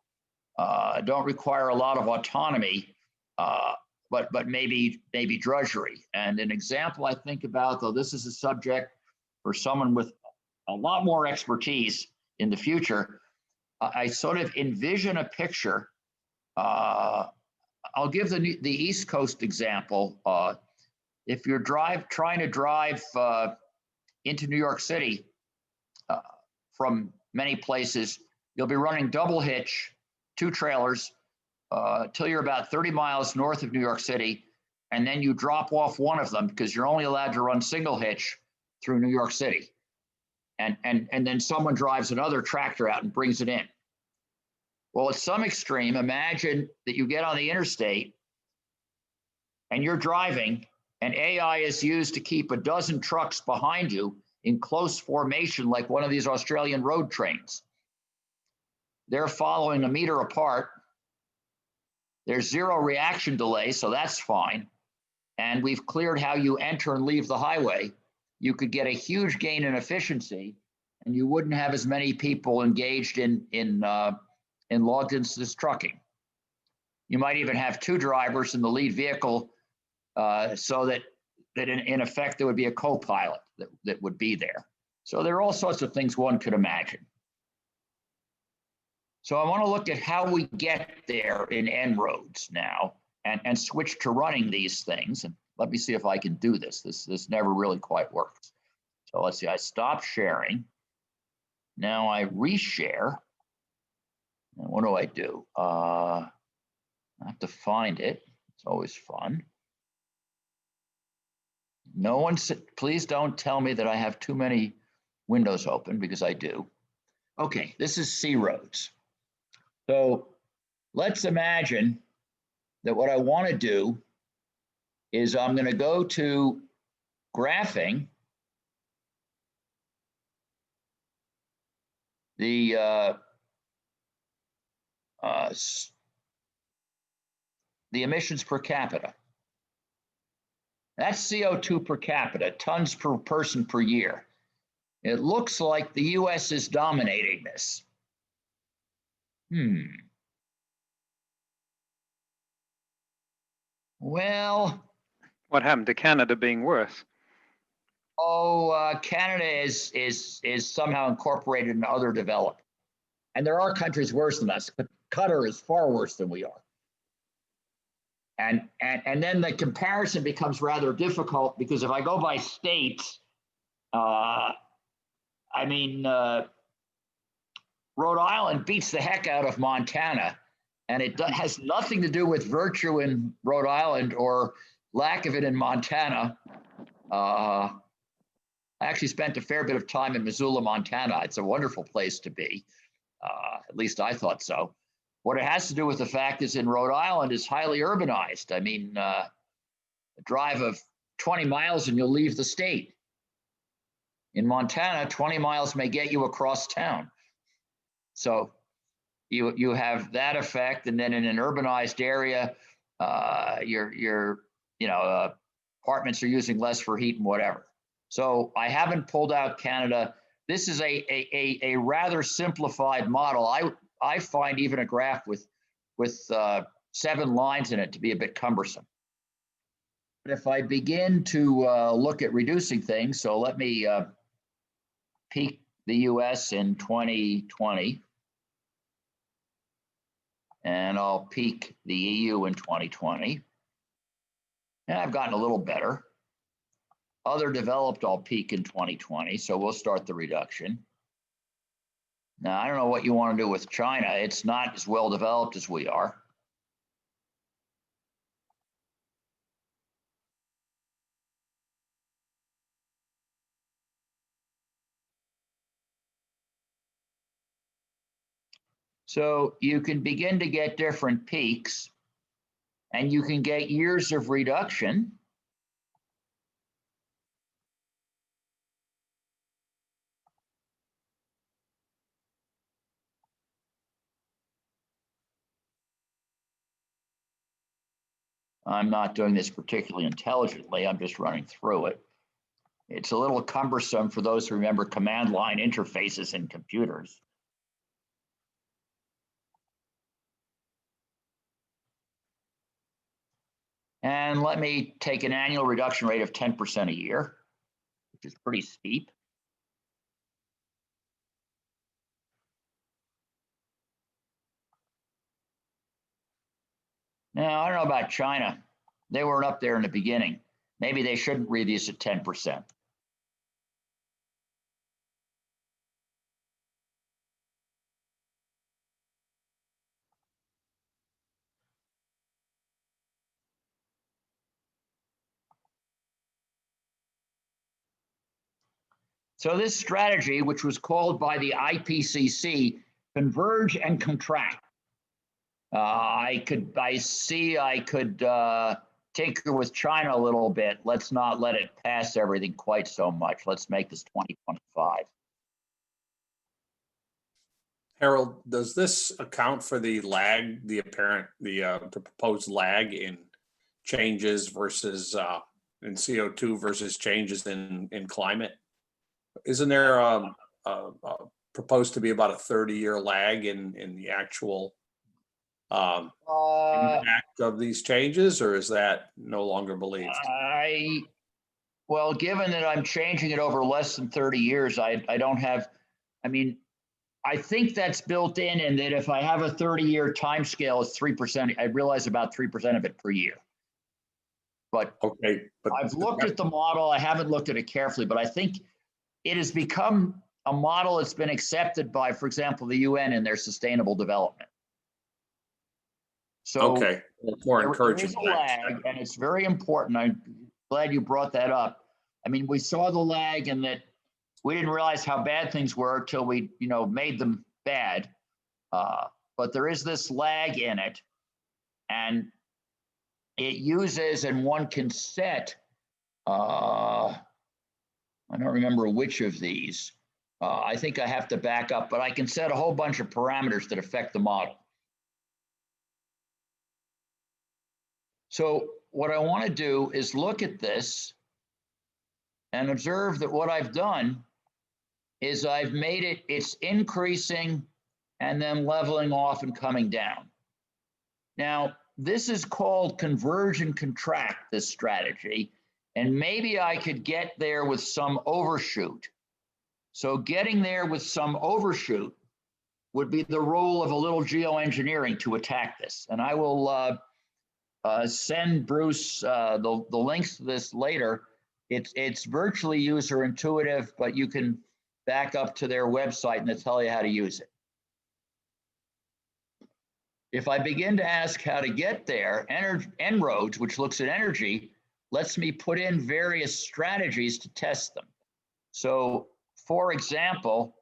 don't require a lot of autonomy, but maybe drudgery. And an example I think about, though this is a subject for someone with a lot more expertise in the future, I sort of envision a picture. I'll give the East Coast example. If you're trying to drive into New York City from many places, you'll be running double hitch, 2 trailers, till you're about 30 miles north of New York City, and then you drop off one of them because you're only allowed to run single hitch through New York City. And then someone drives another tractor out and brings it in. Well, at some extreme, imagine that you get on the interstate and you're driving, and AI is used to keep a dozen trucks behind you in close formation like one of these Australian road trains. They're following a meter apart. There's 0 reaction delay, so that's fine. And we've cleared how you enter and leave the highway. You could get a huge gain in efficiency, and you wouldn't have as many people engaged in long distance trucking. You might even have 2 drivers in the lead vehicle, so that in effect there would be a co-pilot that would be there. So there are all sorts of things one could imagine. So I want to look at how we get there in En-ROADS now, and switch to running these things. And let me see if I can do this. This never really quite works. So let's see, I stop sharing. Now I reshare. And what do? I have to find it. It's always fun. No one said, please don't tell me that I have too many windows open, because I do. Okay, this is C-ROADS. So let's imagine that what I want to do is I'm going to go to graphing the emissions per capita. That's CO2 per capita, tons per person per year. It looks like the US is dominating this. Well, What happened to Canada being worse? Canada is somehow incorporated in other developed. And there are countries worse than us, but Qatar is far worse than we are. And then the comparison becomes rather difficult, because if I go by states, Rhode Island beats the heck out of Montana, and it has nothing to do with virtue in Rhode Island or lack of it in Montana. I actually spent a fair bit of time in Missoula, Montana. It's a wonderful place to be. At least I thought so. What it has to do with the fact is in Rhode Island is highly urbanized. I mean, a drive of 20 miles and you'll leave the state. In Montana, 20 miles may get you across town. So you have that effect, and then in an urbanized area, apartments are using less for heat and whatever. So I haven't pulled out Canada. This is a rather simplified model. I find even a graph with 7 lines in it to be a bit cumbersome. But if I begin to look at reducing things, so let me peak the US in 2020, and I'll peak the EU in 2020. And I've gotten a little better. Other developed, I'll peak in 2020, so we'll start the reduction. Now, I don't know what you want to do with China. It's not as well developed as we are. So you can begin to get different peaks, and you can get years of reduction. I'm not doing this particularly intelligently. I'm just running through it. It's a little cumbersome for those who remember command line interfaces in computers. And let me take an annual reduction rate of 10% a year, which is pretty steep. Now, I don't know about China. They weren't up there in the beginning. Maybe they shouldn't read these at 10%. So this strategy, which was called by the IPCC, converge and contract. I could tinker with China a little bit. Let's not let it pass everything quite so much. Let's make this 2025. Harold, does this account for the lag, the proposed lag in changes versus in CO2 versus changes in climate? Isn't there proposed to be about a 30-year lag in the actual impact of these changes, or is that no longer believed? Well, given that I'm changing it over less than 30 years, I don't have, I mean, I think that's built in, and that if I have a 30-year time scale, it's 3%. I realize about 3% of it per year. But okay, but I've looked at the model. I haven't looked at it carefully, but I think it has become a model that's been accepted by, for example, the UN in their sustainable development. So okay, well, more encouraging. There is a lag, and it's very important. I'm glad you brought that up. I mean, we saw the lag in that we didn't realize how bad things were till we, made them bad. But there is this lag in it, and it uses, and one can set, I don't remember which of these. I think I have to back up, but I can set a whole bunch of parameters that affect the model. So what I want to do is look at this and observe that what I've done is I've made it's increasing and then leveling off and coming down. Now, this is called converge and contract, this strategy, and maybe I could get there with some overshoot. So getting there with some overshoot would be the role of a little geoengineering to attack this. And I will send Bruce the links to this later. It's virtually user intuitive, but you can back up to their website and they'll tell you how to use it. If I begin to ask how to get there, En-ROADS, which looks at energy, lets me put in various strategies to test them. So, for example,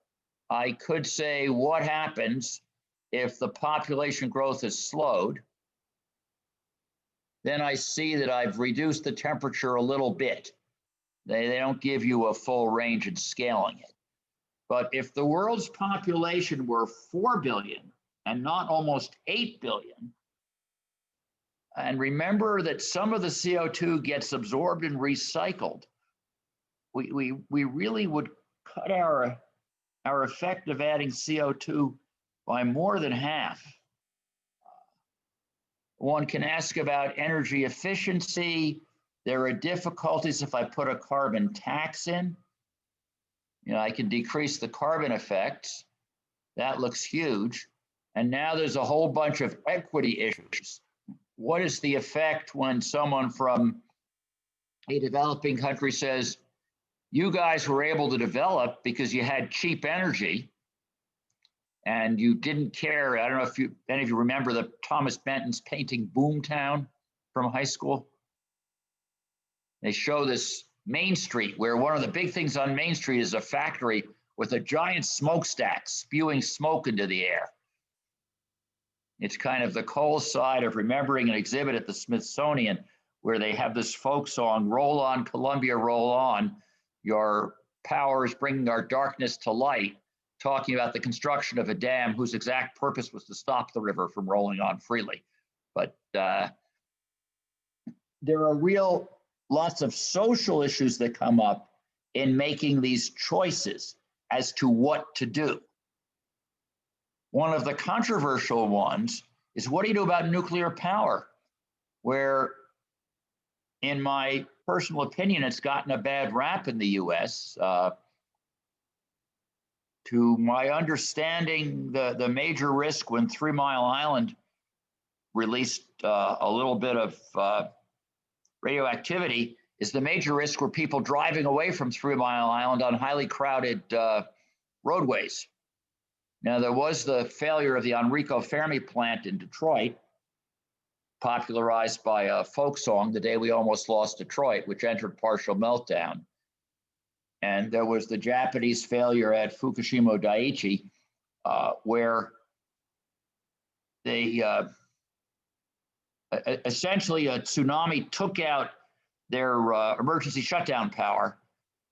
I could say what happens if the population growth is slowed. Then I see that I've reduced the temperature a little bit. They don't give you a full range in scaling it. But if the world's population were 4 billion and not almost 8 billion, and remember that some of the CO2 gets absorbed and recycled, we really would cut our effect of adding CO2 by more than half. One can ask about energy efficiency. There are difficulties if I put a carbon tax in. I can decrease the carbon effects. That looks huge. And now there's a whole bunch of equity issues. What is the effect when someone from a developing country says, you guys were able to develop because you had cheap energy and you didn't care? I don't know if any of you remember the Thomas Benton's painting Boomtown from high school. They show this Main Street, where one of the big things on Main Street is a factory with a giant smokestack spewing smoke into the air. It's kind of the coal side of remembering an exhibit at the Smithsonian where they have this folk song, roll on, Columbia, roll on. Your power is bringing our darkness to light, talking about the construction of a dam whose exact purpose was to stop the river from rolling on freely. But there are lots of social issues that come up in making these choices as to what to do. One of the controversial ones is, what do you do about nuclear power, where in my personal opinion, it's gotten a bad rap in the US. To my understanding, the major risk when 3 Mile Island released a little bit of radioactivity is the major risk were people driving away from 3 Mile Island on highly crowded roadways. Now, there was the failure of the Enrico Fermi plant in Detroit, popularized by a folk song, The Day We Almost Lost Detroit, which entered partial meltdown. And there was the Japanese failure at Fukushima Daiichi, where they essentially a tsunami took out their emergency shutdown power,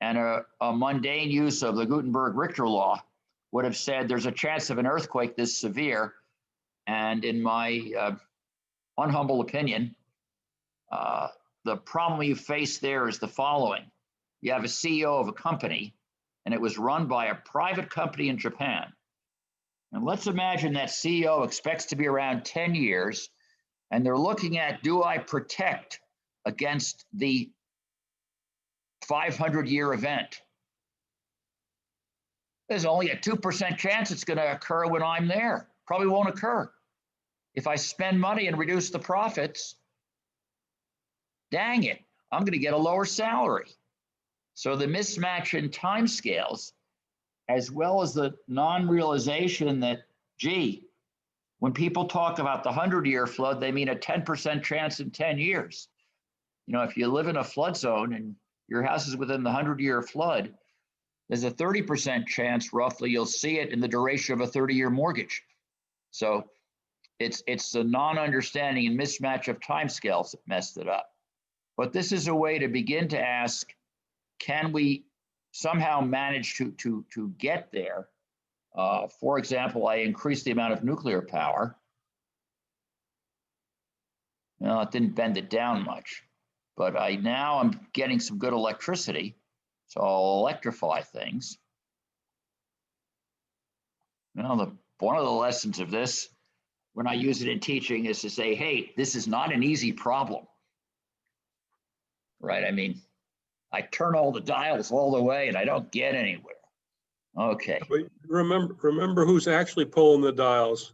and a mundane use of the Gutenberg Richter law would have said there's a chance of an earthquake this severe. And in my unhumble opinion, the problem you face there is the following. You have a CEO of a company, and it was run by a private company in Japan. And let's imagine that CEO expects to be around 10 years, and they're looking at, do I protect against the 500-year event? There's only a 2% chance it's going to occur when I'm there. Probably won't occur. If I spend money and reduce the profits, dang it, I'm going to get a lower salary. So the mismatch in timescales, as well as the non-realization that, gee, when people talk about the 100-year flood, they mean a 10% chance in 10 years. You know, if you live in a flood zone and your house is within the 100-year flood, there's a 30% chance roughly you'll see it in the duration of a 30-year mortgage. So it's the non-understanding and mismatch of timescales that messed it up. But this is a way to begin to ask, can we somehow manage to get there? For example, I increased the amount of nuclear power. Well, it didn't bend it down much, but now I'm getting some good electricity, so I'll electrify things. Well, one of the lessons of this, when I use it in teaching, is to say, hey, this is not an easy problem, right? I mean, I turn all the dials all the way and I don't get anywhere. Okay. But remember who's actually pulling the dials.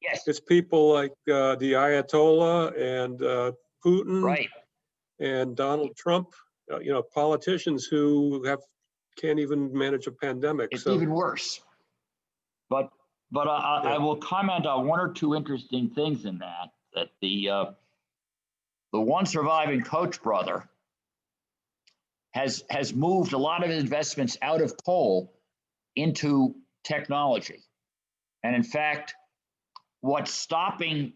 Yes. It's people like the Ayatollah and Putin, right, and Donald Trump. You know, politicians who can't even manage a pandemic. It's so even worse. But I will comment on one or two interesting things in that the one surviving Koch brother has moved a lot of investments out of coal into technology. And in fact, what's stopping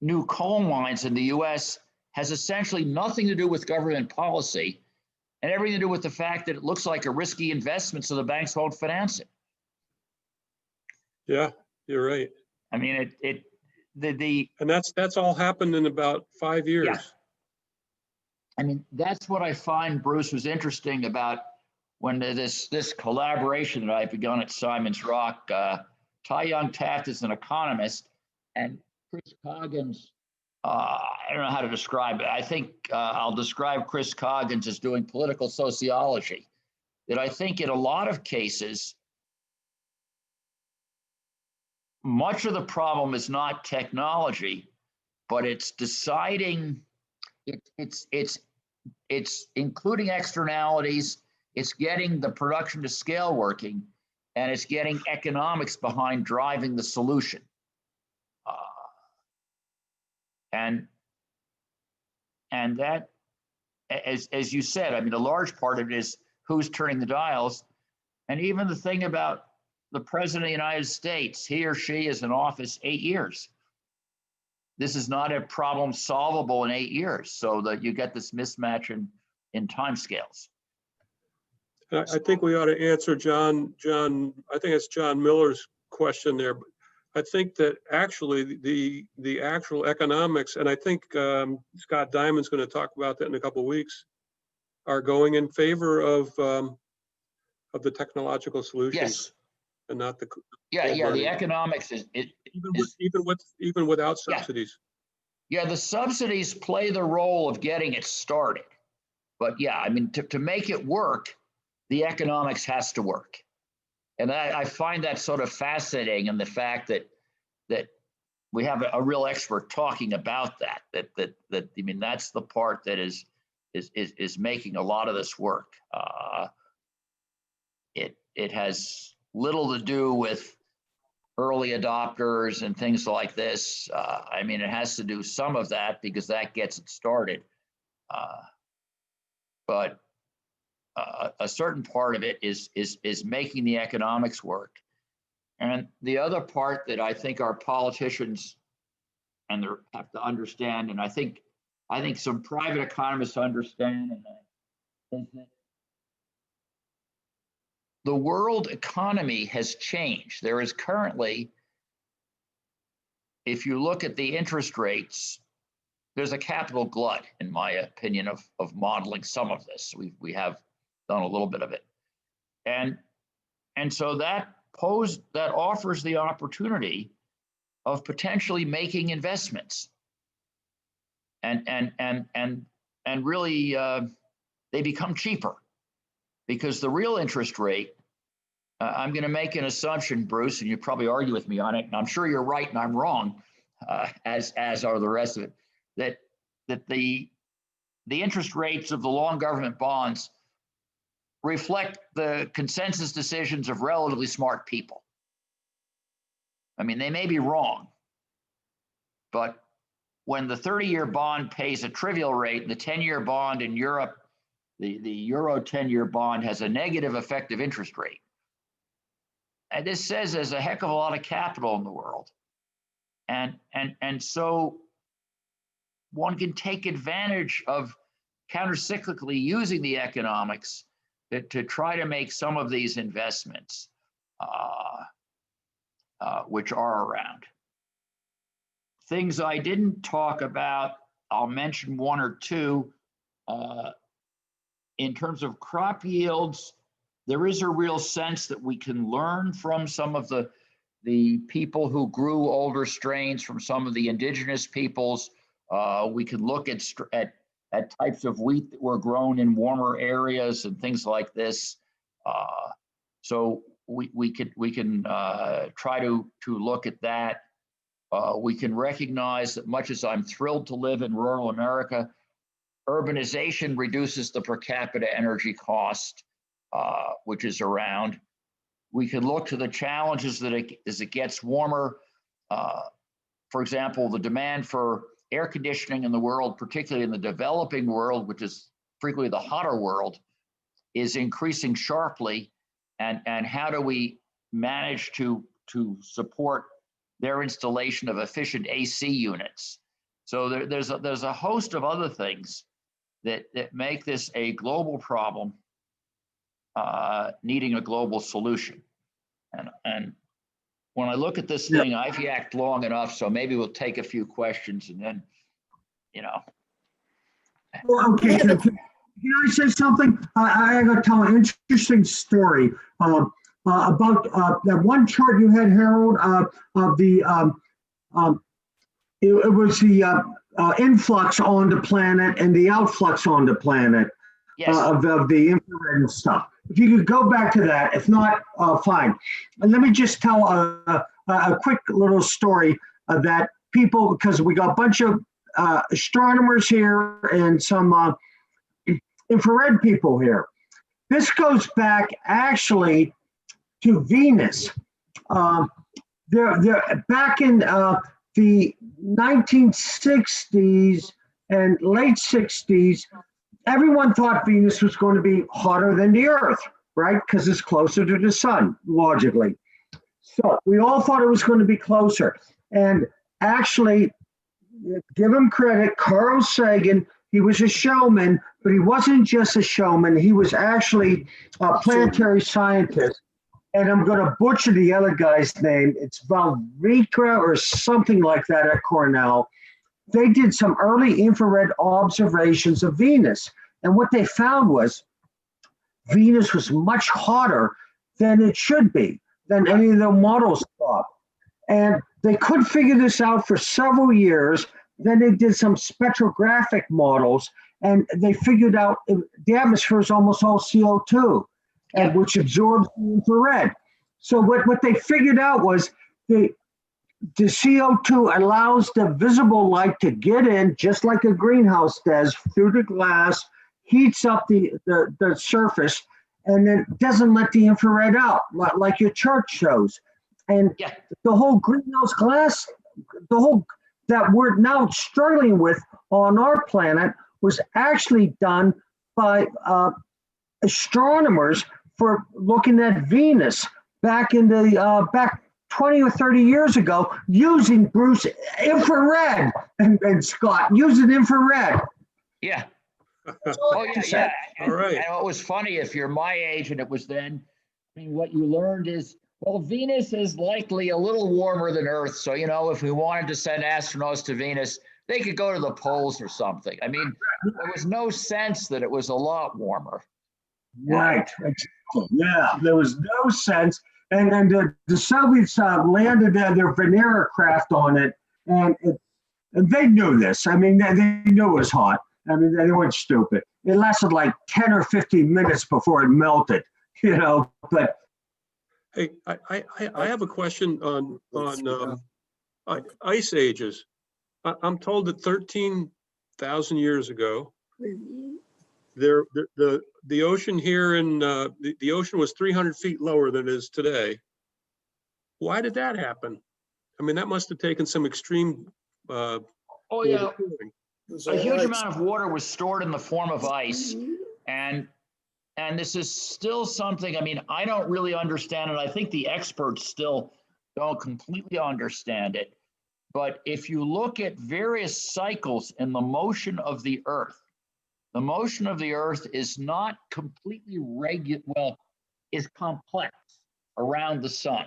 new coal mines in the US has essentially nothing to do with government policy and everything to do with the fact that it looks like a risky investment, so the banks won't finance it. Yeah, you're right. I mean, and that's all happened in about 5 years. Yeah. I mean, that's what I find, Bruce, was interesting about when this collaboration that I've begun at Simon's Rock. Ty Young Taft is an economist, and Chris Coggins, I don't know how to describe it. I think I'll describe Chris Coggins as doing political sociology. That I think in a lot of cases, much of the problem is not technology, but it's deciding. It's including externalities. It's getting the production to scale working, and it's getting economics behind driving the solution. And that, as you said, I mean, a large part of it is who's turning the dials, and even the thing about the president of the United States, he or she is in office 8 years. This is not a problem solvable in 8 years, so that you get this mismatch in timescales. I think we ought to answer John. I think it's John Miller's question there. But I think that actually the actual economics, and I think Scott Diamond's going to talk about that in a couple of weeks, are going in favor of the technological solutions. Yes. And not the the economics is even without subsidies. Yeah, the subsidies play the role of getting it started. But yeah, I mean, to make it work, the economics has to work. And I find that sort of fascinating, and the fact that we have a real expert talking about that I mean, that's the part that is making a lot of this work. It has little to do with early adopters and things like this. I mean, it has to do some of that because that gets it started. But a certain part of it is making the economics work. And the other part that I think our politicians and they have to understand, and I think some private economists understand, is that the world economy has changed. There is currently, if you look at the interest rates, there's a capital glut, in my opinion, of modeling some of this. We have done a little bit of it. And so that offers the opportunity of potentially making investments. And really they become cheaper because the real interest rate, I'm going to make an assumption, Bruce, and you probably argue with me on it, and I'm sure you're right and I'm wrong, as are the rest of it, that the interest rates of the long government bonds reflect the consensus decisions of relatively smart people. I mean, they may be wrong, but when the 30-year bond pays a trivial rate, and the 10-year bond in Europe, the Euro 10-year bond has a negative effective interest rate. And this says there's a heck of a lot of capital in the world. And so one can take advantage of countercyclically using the economics to try to make some of these investments, which are around. Things I didn't talk about, I'll mention one or two. In terms of crop yields, there is a real sense that we can learn from some of the people who grew older strains, from some of the indigenous peoples. We can look at types of wheat that were grown in warmer areas and things like this. So we can try to look at that. We can recognize that, much as I'm thrilled to live in rural America, urbanization reduces the per capita energy cost, which is around. We can look to the challenges that as it gets warmer. For example, the demand for air conditioning in the world, particularly in the developing world, which is frequently the hotter world, is increasing sharply. And how do we manage to support their installation of efficient AC units? So there's a host of other things that make this a global problem, needing a global solution. And when I look at this thing, I've yacked long enough, so maybe we'll take a few questions and then, Well, okay, can I say something? I got to tell an interesting story about that one chart you had, Harold, of the it was the influx on the planet and the outflux on the planet. Yes. Of the infrared and stuff. If you could go back to that, if not, fine. And let me just tell a quick little story that people, because we got a bunch of astronomers here and some infrared people here. This goes back actually to Venus. They're back in the 1960s and late 60s, everyone thought Venus was going to be hotter than the Earth, right? Because it's closer to the sun, logically. So we all thought it was going to be closer. And actually, give him credit, Carl Sagan, he was a showman, but he wasn't just a showman. He was actually a planetary scientist. And I'm going to butcher the other guy's name. It's Valrica or something like that at Cornell. They did some early infrared observations of Venus. And what they found was Venus was much hotter than it should be, than any of the models thought. And they could figure this out for several years. then they did some spectrographic models, and they figured out the atmosphere is almost all CO2, and which absorbs the infrared. So what they figured out was the CO2 allows the visible light to get in, just like a greenhouse does, through the glass, heats up the surface, and then doesn't let the infrared out, like your chart shows. And the whole greenhouse glass, that we're now struggling with on our planet was actually done by astronomers for looking at Venus back 20 or 30 years ago, using Bruce infrared and Scott using infrared. Yeah. Oh yeah. All right. And what was funny, if you're my age and it was then, I mean, what you learned is, well, Venus is likely a little warmer than Earth. So, if we wanted to send astronauts to Venus, they could go to the poles or something. I mean, there was no sense that it was a lot warmer. Right. Yeah, there was no sense. And then the Soviets landed their Venera craft on it, and they knew this. I mean, they knew it was hot. I mean, they weren't stupid. It lasted like 10 or 15 minutes before it melted, but. Hey, I have a question on ice ages. I'm told that 13,000 years ago, the ocean here in the ocean was 300 feet lower than it is today. Why did that happen? I mean, that must have taken some extreme. Oh yeah, a huge amount of water was stored in the form of ice, and this is still something. I mean, I don't really understand it. I think the experts still don't completely understand it. But if you look at various cycles in the motion of the Earth, the motion of the Earth is not completely regular, well, is complex around the sun.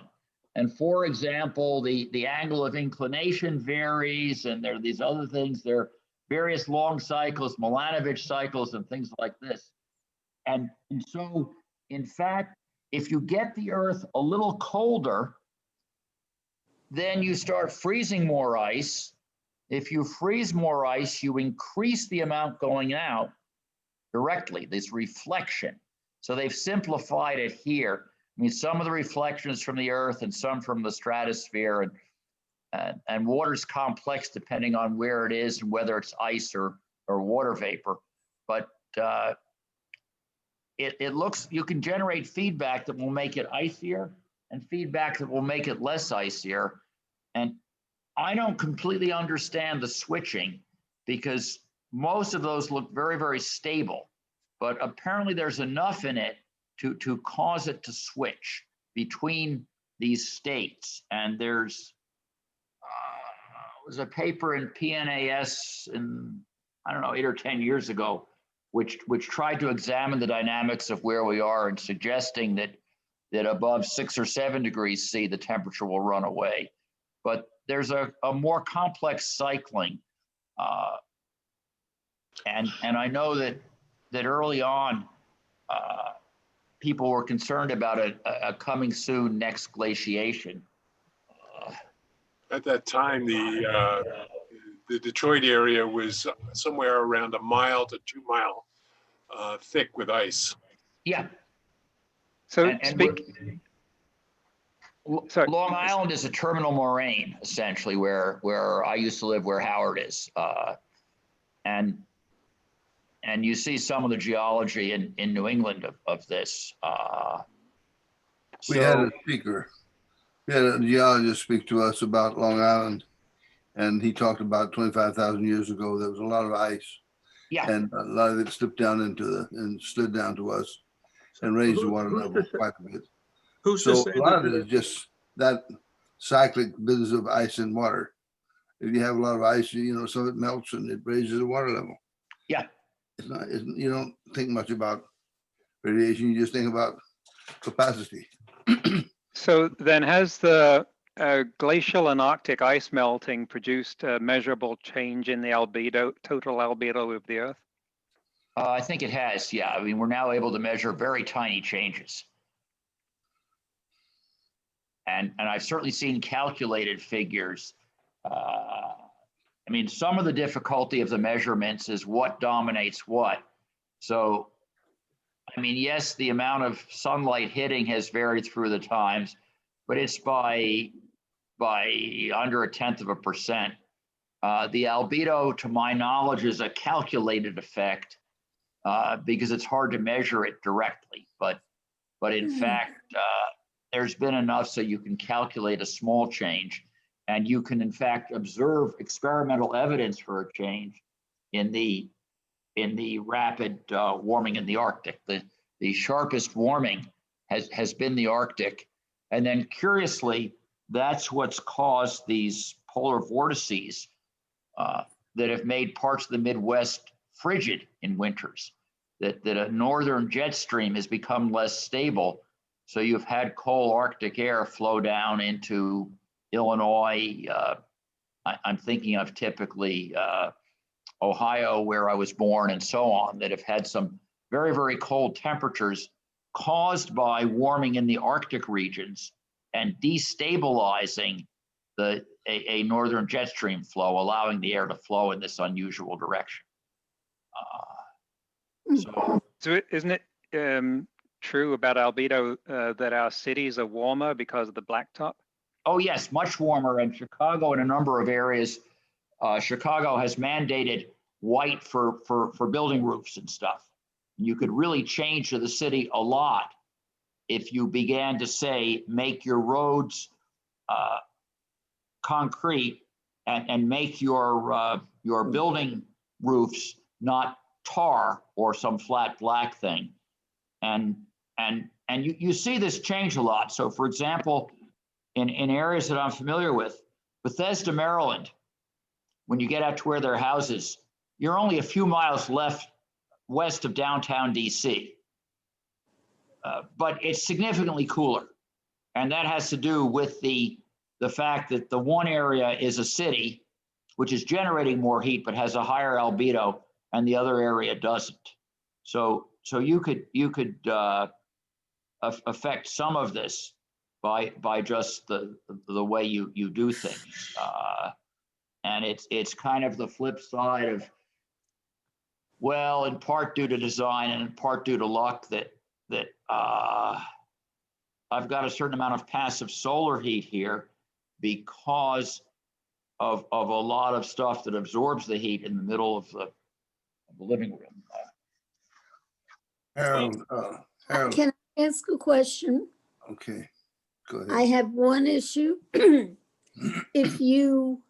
And for example, the angle of inclination varies, and there are these other things. There are various long cycles, Milanovich cycles, and things like this. And so, in fact, if you get the Earth a little colder, then you start freezing more ice. If you freeze more ice, you increase the amount going out directly, this reflection. So they've simplified it here. I mean, some of the reflections from the Earth and some from the stratosphere, and water's complex depending on where it is and whether it's ice or water vapor. But it looks, you can generate feedback that will make it icier and feedback that will make it less icier. And I don't completely understand the switching, because most of those look very, very stable, but apparently there's enough in it to cause it to switch between these states. And there's was a paper in PNAS in, I don't know, 8 or 10 years ago, which tried to examine the dynamics of where we are, and suggesting that above 6 or 7 degrees C, the temperature will run away. But there's a more complex cycling. And I know that early on, people were concerned about a coming soon next glaciation. At that time, the Detroit area was somewhere around 1 mile to 2 mile thick with ice. Yeah. So sorry. Long Island is a terminal moraine, essentially, where I used to live, where Howard is. And you see some of the geology in New England of this. We had a speaker. We had a geologist speak to us about Long Island, and he talked about 25,000 years ago, there was a lot of ice. Yeah. And a lot of it slipped down and slid down to us and raised the water level quite a bit. So a lot of it is just that cyclic business of ice and water. If you have a lot of ice, some of it melts and it raises the water level. Yeah. You don't think much about radiation, you just think about capacity. So then has the glacial and Arctic ice melting produced a measurable change in the total albedo of the Earth? I think it has, yeah. I mean, we're now able to measure very tiny changes. And I've certainly seen calculated figures. I mean, some of the difficulty of the measurements is what dominates what. So, I mean, yes, the amount of sunlight hitting has varied through the times, but it's by under 0.1%. The albedo, to my knowledge, is a calculated effect because it's hard to measure it directly. But in fact, there's been enough so you can calculate a small change, and you can in fact observe experimental evidence for a change in the rapid warming in the Arctic. The sharpest warming has been the Arctic, and then curiously, that's what's caused these polar vortices that have made parts of the Midwest frigid in winters. That a northern jet stream has become less stable. So you've had cold Arctic air flow down into Illinois. I'm thinking of typically Ohio, where I was born, and so on, that have had some very, very cold temperatures caused by warming in the Arctic regions and destabilizing a northern jet stream flow, allowing the air to flow in this unusual direction. So isn't it true about albedo that our cities are warmer because of the blacktop? Oh yes, much warmer. And Chicago, in a number of areas, Chicago has mandated white for building roofs and stuff. You could really change the city a lot if you began to say, make your roads concrete and make your building roofs not tar or some flat black thing. And you see this change a lot. So for example, in areas that I'm familiar with, Bethesda, Maryland, when you get out to where their houses, you're only a few miles west of downtown DC. But it's significantly cooler. And that has to do with the fact that the one area is a city, which is generating more heat, but has a higher albedo, and the other area doesn't. So you could affect some of this by just the way you do things. And it's kind of the flip side of, well, in part due to design and in part due to luck that I've got a certain amount of passive solar heat here because of a lot of stuff that absorbs the heat in the middle of the living room. Harold, Can I ask a question? okay, go ahead. I have one issue. If you,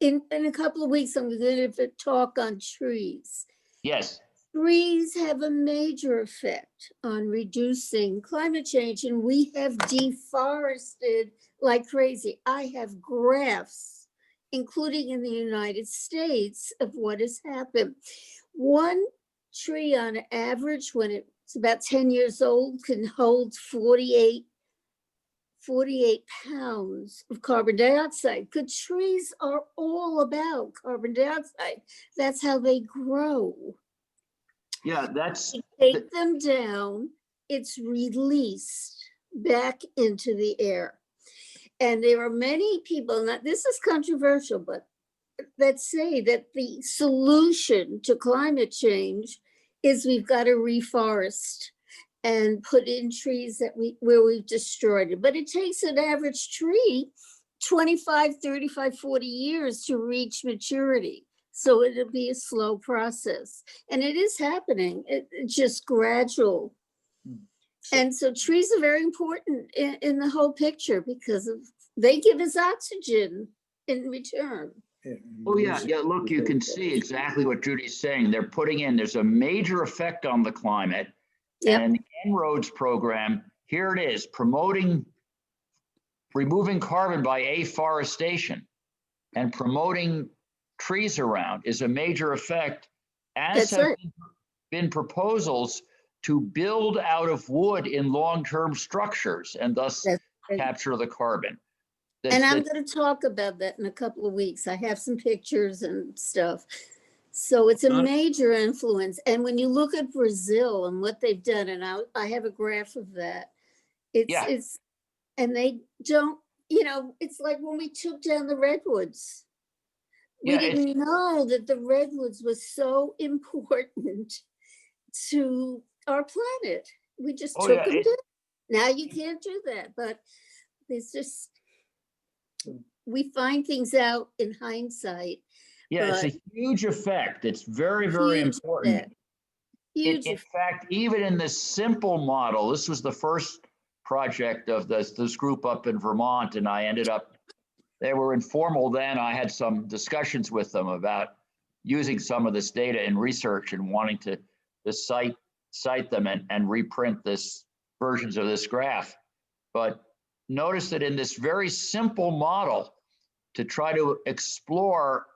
in a couple of weeks, I'm going to give a talk on trees. Yes. Trees have a major effect on reducing climate change, and we have deforested like crazy. I have graphs, including in the United States, of what has happened. One tree on average, when it's about 10 years old, can hold 48 pounds of carbon dioxide. Good trees are all about carbon dioxide. That's how they grow. Yeah, that's. You take them down, it's released back into the air. And there are many people, now this is controversial, but that say that the solution to climate change is we've got to reforest and put in trees where we've destroyed it. But it takes an average tree 25, 35, 40 years to reach maturity. So it'll be a slow process. And it is happening. It's just gradual. And so trees are very important in the whole picture because they give us oxygen in return. Oh yeah, look, you can see exactly what Judy's saying. They're putting in, there's a major effect on the climate. Yep. And the En-ROADS program, here it is, removing carbon by afforestation and promoting trees around is a major effect, as have been proposals to build out of wood in long-term structures and thus capture the carbon. And I'm going to talk about that in a couple of weeks. I have some pictures and stuff. So it's a major influence. And when you look at Brazil and what they've done, and I have a graph of that, it's and they don't, it's like when we took down the redwoods. We Yeah, didn't know that the redwoods was so important to our planet. We just Oh, took yeah, them it- down. Now you can't do that, but it's just, we find things out in hindsight. yeah, it's a but huge effect. It's very, very huge important. effect, huge In effect. fact, even in this simple model, this was the first project of this group up in Vermont, and I ended up, they were informal then. I had some discussions with them about using some of this data in research and wanting to cite them and reprint this versions of this graph. But notice that in this very simple model, to try to explore,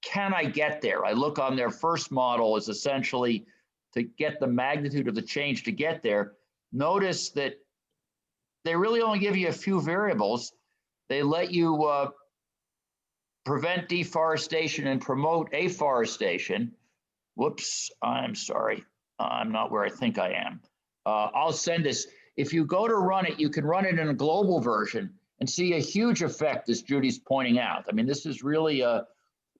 can I get there? I look on their first model is essentially to get the magnitude of the change to get there. Notice that they really only give you a few variables. They let you prevent deforestation and promote afforestation. Whoops, I'm sorry. I'm not where I think I am. I'll send this. If you go to run it, you can run it in a global version and see a huge effect, as Judy's pointing out. I mean, this is really a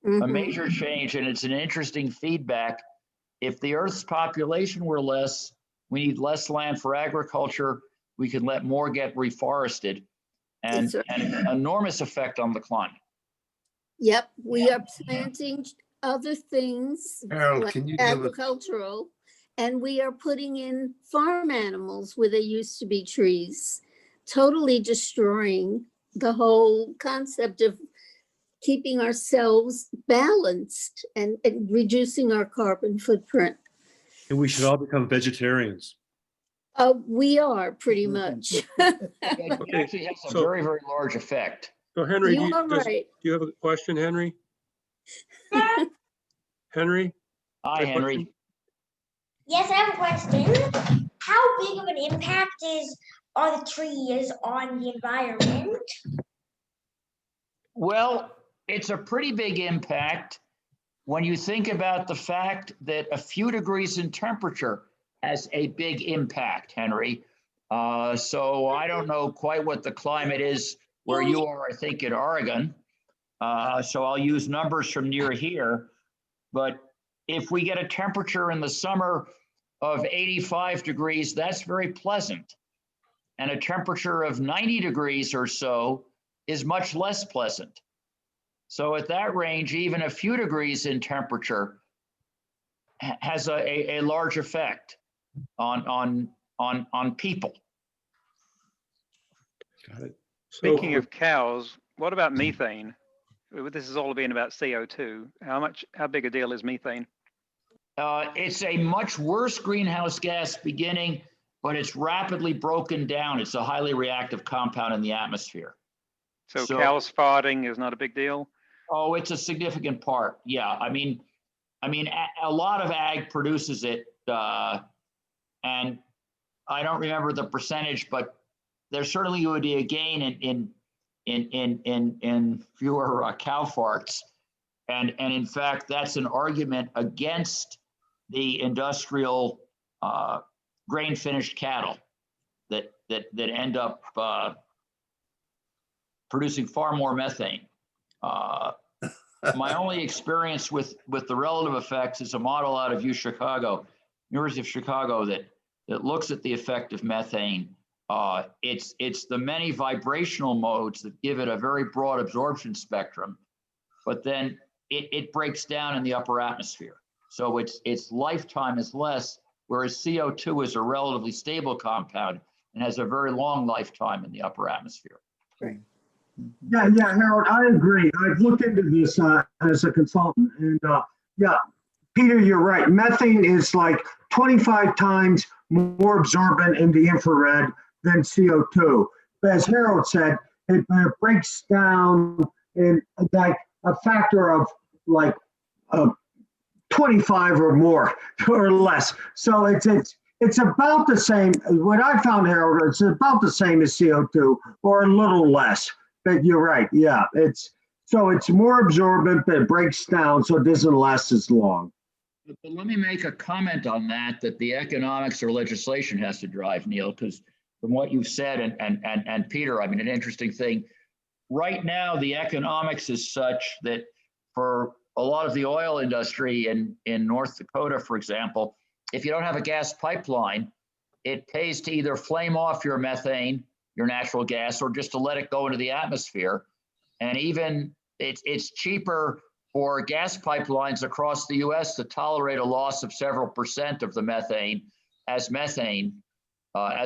major change, and it's an interesting feedback. If the Earth's population were less, we need less land for agriculture, we can let more get reforested, and an enormous effect on the climate. Yep, we are planting other things Harold, like can you give us- agricultural, and we are putting in farm animals where there used to be trees, totally destroying the whole concept of keeping ourselves balanced and reducing our carbon footprint. And we should all become vegetarians. We are pretty much. It actually has a very, very large effect. So Henry, You are right. do you have a question, Henry? Henry? Hi, Henry. Yes, I have a question. How big of an impact are the trees on the environment? Well, it's a pretty big impact when you think about the fact that a few degrees in temperature has a big impact, Henry. So I don't know quite what the climate is where you are, I think in Oregon. So I'll use numbers from near here. But if we get a temperature in the summer of 85 degrees, that's very pleasant. And a temperature of 90 degrees or so is much less pleasant. So at that range, even a few degrees in temperature has a large effect on people. Got it. Speaking of cows, what about methane? This is all being about CO2. How big a deal is methane? It's a much worse greenhouse gas beginning, but it's rapidly broken down. It's a highly reactive compound in the atmosphere. So cows farting is not a big deal? Oh, it's a significant part. Yeah, I mean, a lot of ag produces it, and I don't remember the percentage, but there certainly would be a gain in fewer cow farts, and in fact, that's an argument against the industrial grain finished cattle that end up producing far more methane. My only experience with the relative effects is a model out of University of Chicago, that looks at the effect of methane. It's the many vibrational modes that give it a very broad absorption spectrum, but then it breaks down in the upper atmosphere. So its lifetime is less, whereas CO2 is a relatively stable compound and has a very long lifetime in the upper atmosphere. Right. Yeah, Harold, I agree. I've looked into this as a consultant, and yeah, Peter, you're right. Methane is like 25 times more absorbent in the infrared than CO2. But as Harold said, it breaks down in like a factor of like 25 or more or less. So it's about the same. What I found, Harold, it's about the same as CO2 or a little less. But you're right. Yeah, it's more absorbent, but it breaks down, so it doesn't last as long. But let me make a comment on that the economics or legislation has to drive, Neil, because from what you've said and Peter, I mean, an interesting thing. Right now, the economics is such that for a lot of the oil industry in North Dakota, for example, if you don't have a gas pipeline, it pays to either flame off your methane, your natural gas, or just to let it go into the atmosphere. And even it's cheaper for gas pipelines across the US to tolerate a loss of several percent of the methane as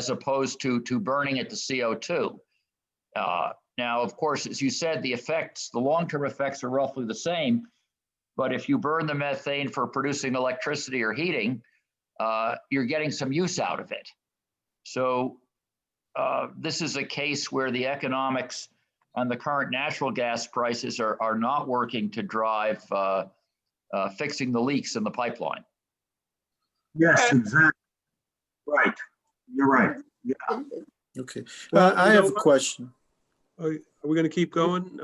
opposed to burning it to CO2. Now, of course, as you said, the long-term effects are roughly the same, but if you burn the methane for producing electricity or heating, you're getting some use out of it. So this is a case where the economics on the current natural gas prices are not working to drive fixing the leaks in the pipeline. Yes, exactly. Right. You're right. Yeah. Okay. Well, I have a question. Are we going to keep going?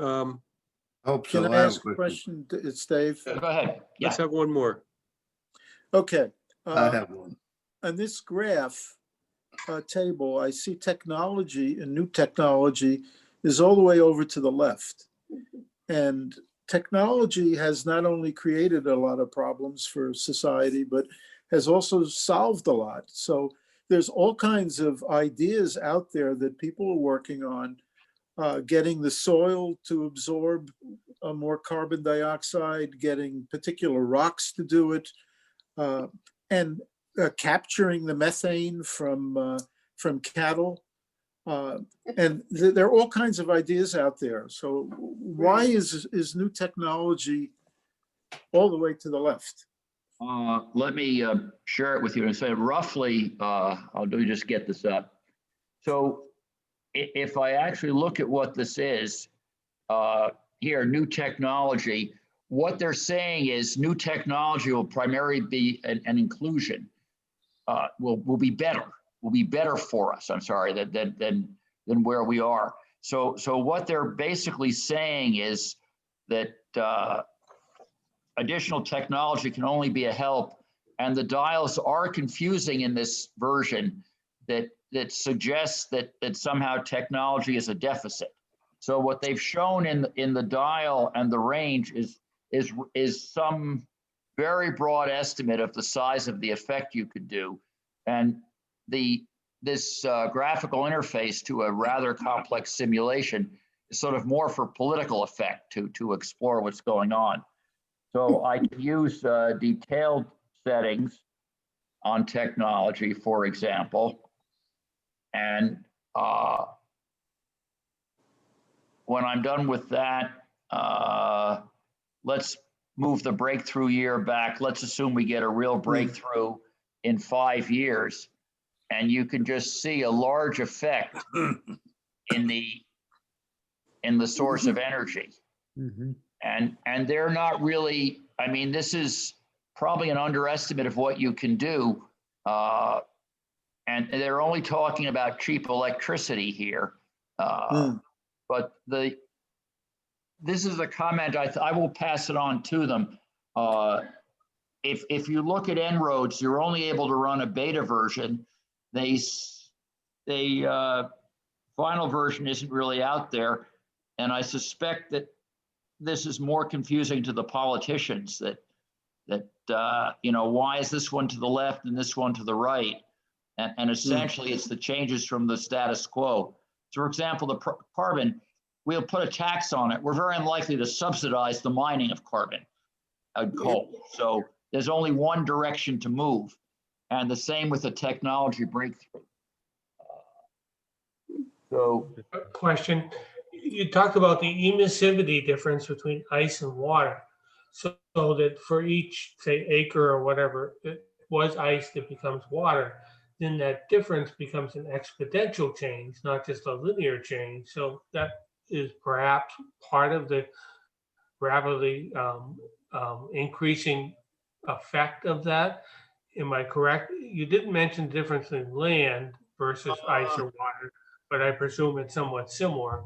Hope so. Can I ask a question? It's Dave. Go ahead. Yeah. Let's have one more. Okay. I have one. On this graph table, I see technology, and new technology is all the way over to the left. And technology has not only created a lot of problems for society, but has also solved a lot. So there's all kinds of ideas out there that people are working on, getting the soil to absorb more carbon dioxide, getting particular rocks to do it, and capturing the methane from cattle. And there are all kinds of ideas out there. So why is new technology all the way to the left? Let me share it with you and say roughly, I'll just get this up. So if I actually look at what this is, here, new technology, what they're saying is new technology will primarily be an inclusion, will be better for us, I'm sorry, than where we are. So what they're basically saying is that additional technology can only be a help, and the dials are confusing in this version that suggests that somehow technology is a deficit. So what they've shown in the dial and the range is some very broad estimate of the size of the effect you could do, and this graphical interface to a rather complex simulation is sort of more for political effect to explore what's going on. So I can use detailed settings on technology, for example, and when I'm done with that, let's move the breakthrough year back. Let's assume we get a real breakthrough in 5 years, and you can just see a large effect in the source of energy. Mm-hmm. And they're not really, I mean, this is probably an underestimate of what you can do. And they're only talking about cheap electricity here. But this is a comment, I will pass it on to them. If you look at En-ROADS, you're only able to run a beta version. The final version isn't really out there. And I suspect that this is more confusing to the politicians that why is this one to the left and this one to the right? And essentially it's the changes from the status quo. So for example, the carbon, we'll put a tax on it. We're very unlikely to subsidize the mining of carbon and coal. So there's only one direction to move. And the same with the technology breakthrough. So question, you talked about the emissivity difference between ice and water. So that for each, say, acre or whatever, it was ice that becomes water, then that difference becomes an exponential change, not just a linear change. So that is perhaps part of the rapidly increasing effect of that. Am I correct? You didn't mention the difference in land versus ice or water, but I presume it's somewhat similar.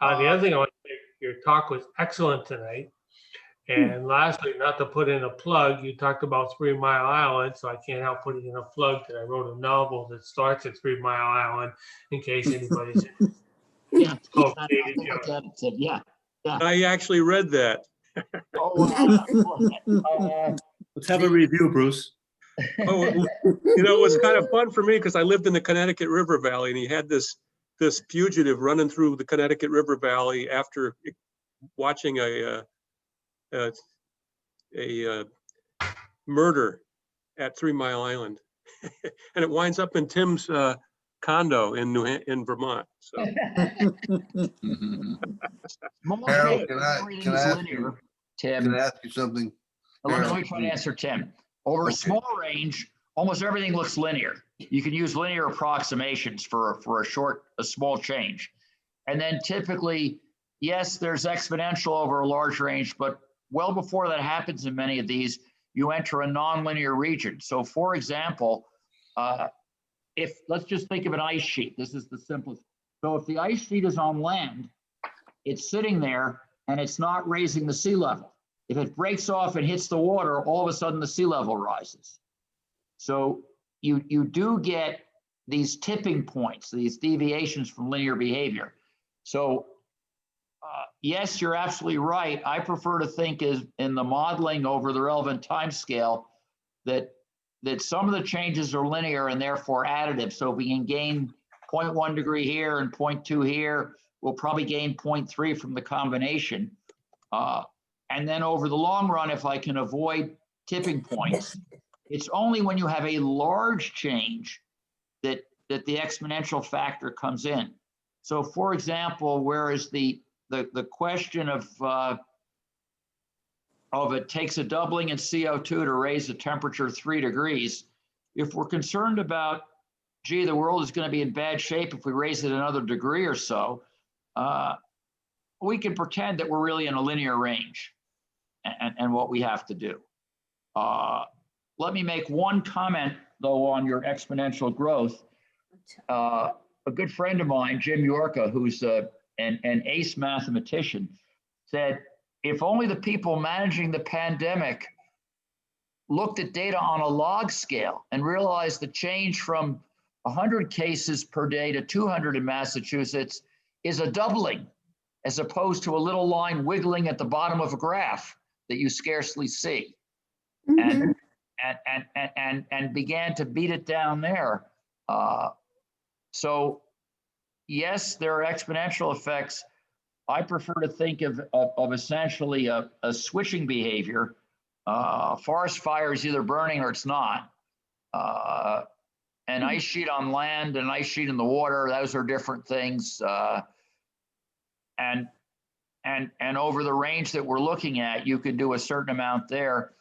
The other thing I want to say, your talk was excellent tonight. And lastly, not to put in a plug, you talked about 3 Mile Island, so I can't help putting in a plug that I wrote a novel that starts at 3 Mile Island in case anybody's interested. Yeah, It's called Dated Young. yeah. I actually read that. Oh, Let's have a review, Bruce. Oh, you know, it was kind of fun for me because I lived in the Connecticut River Valley, and he had this fugitive running through the Connecticut River Valley after watching a murder at 3 Mile Island, and it winds up in Tim's condo in Vermont. So. Harold, can I ask you, Tim, can I ask you something? let me try to answer Tim. Over a small range, almost everything looks linear. You can use linear approximations for a small change. And then typically, yes, there's exponential over a large range, but well before that happens in many of these, you enter a nonlinear region. So for example, let's just think of an ice sheet. This is the simplest. So if the ice sheet is on land, it's sitting there and it's not raising the sea level. If it breaks off and hits the water, all of a sudden the sea level rises. So you do get these tipping points, these deviations from linear behavior. So yes, you're absolutely right. I prefer to think in the modeling over the relevant time scale that some of the changes are linear and therefore additive. So if we can gain 0.1 degree here and 0.2 here, we'll probably gain 0.3 from the combination. And then over the long run, if I can avoid tipping points, it's only when you have a large change that the exponential factor comes in. So for example, whereas the question of it takes a doubling in CO2 to raise the temperature 3 degrees, if we're concerned about, gee, the world is going to be in bad shape if we raise it another degree or so, we can pretend that we're really in a linear range and what we have to do. Let me make one comment, though, on your exponential growth. A good friend of mine, Jim Yorka, who's an ace mathematician, said, if only the people managing the pandemic looked at data on a log scale and realized the change from 100 cases per day to 200 in Massachusetts is a doubling, as opposed to a little line wiggling at the bottom of a graph that you scarcely see. Mm-hmm. and began to beat it down there. So yes, there are exponential effects. I prefer to think of essentially a switching behavior. Forest fire is either burning or it's not. An ice sheet on land, an ice sheet in the water, those are different things. And over the range that we're looking at, you can do a certain amount there.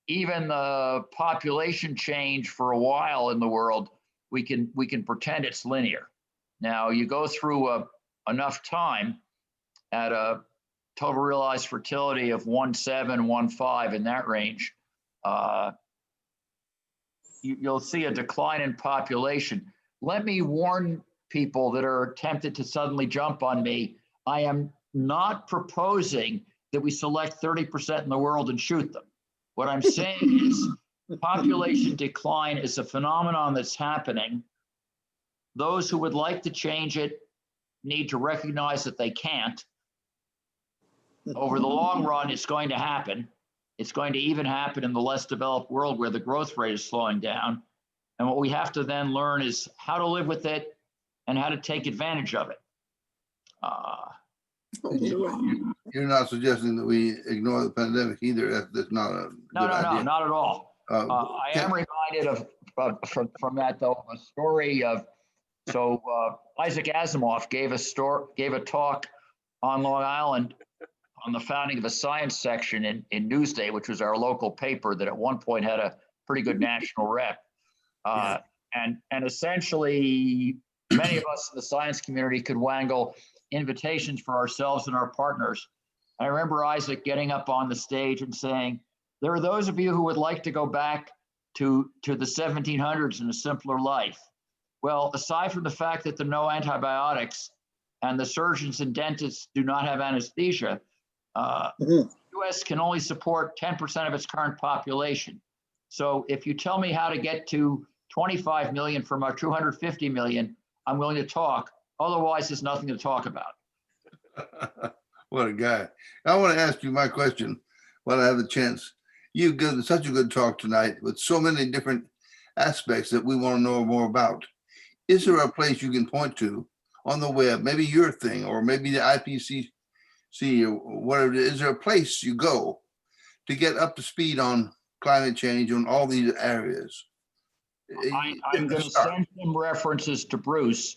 Even the population change for a while in the world, we can pretend it's linear. Now you go through enough time at a total realized fertility of 1.7, 1.5 in that range, you'll see a decline in population. Let me warn people that are tempted to suddenly jump on me. I am not proposing that we select 30% in the world and shoot them. What I'm saying is population decline is a phenomenon that's happening. Those who would like to change it need to recognize that they can't. Over the long run, it's going to happen. It's going to even happen in the less developed world where the growth rate is slowing down. And what we have to then learn is how to live with it and how to take advantage of it. You're not suggesting that we ignore the pandemic either. That's not a good idea. No, not at all. I am reminded from that though, a story of, Isaac Asimov gave a talk on Long Island on the founding of a science section in Newsday, which was our local paper that at one point had a pretty good national rep. And essentially, many of us in the science community could wangle invitations for ourselves and our partners. I remember Isaac getting up on the stage and saying, there are those of you who would like to go back to the 1700s and a simpler life. Well, aside from the fact that there are no antibiotics and the surgeons and dentists do not have anesthesia, the US can only support 10% of its current population. So if you tell me how to get to 25 million from our 250 million, I'm willing to talk. Otherwise, there's nothing to talk about. What a guy. I want to ask you my question. while I have the chance. You've given such a good talk tonight with so many different aspects that we want to know more about. Is there a place you can point to on the web, maybe your thing, or maybe the IPCC or whatever it is? Is there a place you go to get up to speed on climate change on all these areas? I'm going to send some references to Bruce.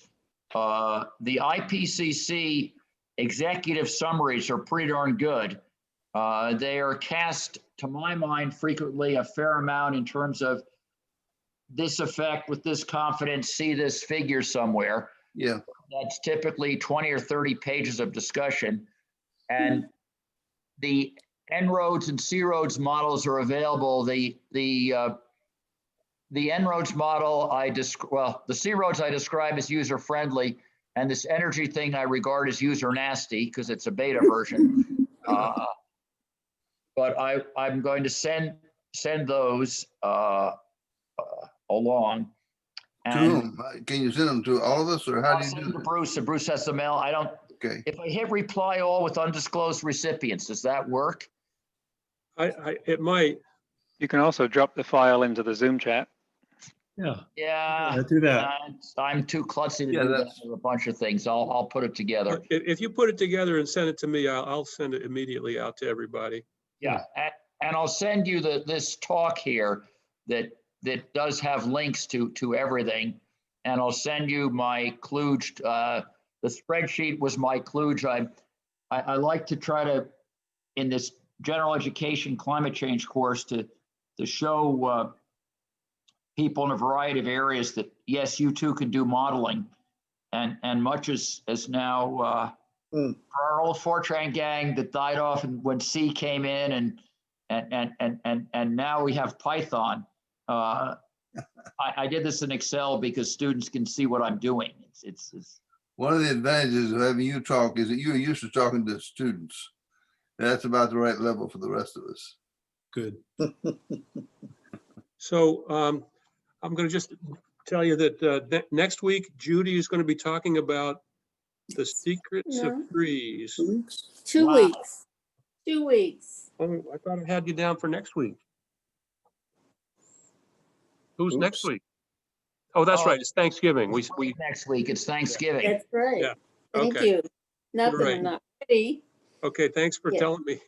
The IPCC executive summaries are pretty darn good. They are cast, to my mind, frequently a fair amount in terms of this effect with this confidence, see this figure somewhere. Yeah. That's typically 20 or 30 pages of discussion. And the En-ROADS and C-ROADS models are available. The En-ROADS model, the C-ROADS I describe as user-friendly, and this energy thing I regard as user-nasty because it's a beta version. But I'm going to send those along. To whom? Can you send them to all of us, or how do you do Send that? to Bruce, and Bruce has the mail. I don't. Okay. If I hit reply all with undisclosed recipients, does that work? It might. You can also drop the file into the Zoom chat. Yeah. Yeah. I do that. I'm too klutzy to Yeah, do that that's- with a bunch of things. I'll put it together. If you put it together and send it to me, I'll send it immediately out to everybody. Yeah, and I'll send you this talk here that does have links to everything. And I'll send you my kludge. The spreadsheet was my kludge. I like to try to, in this general education climate change course, to show people in a variety of areas that, yes, you too can do modeling. And much as now for our old Fortran gang that died off when C came in and now we have Python. I did this in Excel because students can see what I'm doing. It's One of the advantages of having you talk is that you're used to talking to students. That's about the right level for the rest of us. Good. So I'm going to just tell you that next week, Judy is going to be talking about the secrets of trees. 2 Wow. weeks. 2 weeks. Oh, I thought I had you down for next week. Who's next week? Oh, that's right. It's Thanksgiving. We next week. It's Thanksgiving. That's right. Yeah. Thank Okay. you. Not that right. I'm not ready. Okay. Thanks for Yeah. telling me.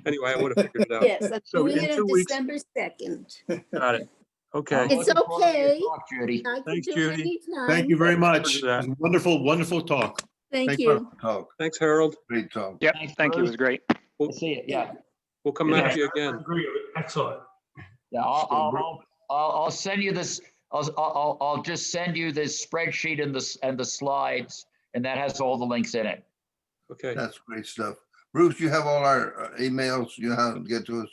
Anyway, I would have figured it out. Yes, I'm So doing in it 2 on weeks. December 2nd. Got it. Okay. It's okay. Talk, Judy. I can Thanks, do it Judy. anytime. Thank you very much. For that. It was a wonderful, wonderful talk. Thank you. Talk. Thanks, Harold. Great talk. Yep, Thanks, thank you. It Bruce. was great. We'll see it. Yeah. We'll come Yeah, at you I again. agree. Excellent. Yeah. I'll send you this. I'll just send you this spreadsheet and the slides, and that has all the links in it. Okay. That's great stuff. Bruce, you have all our emails. You know how to get to us.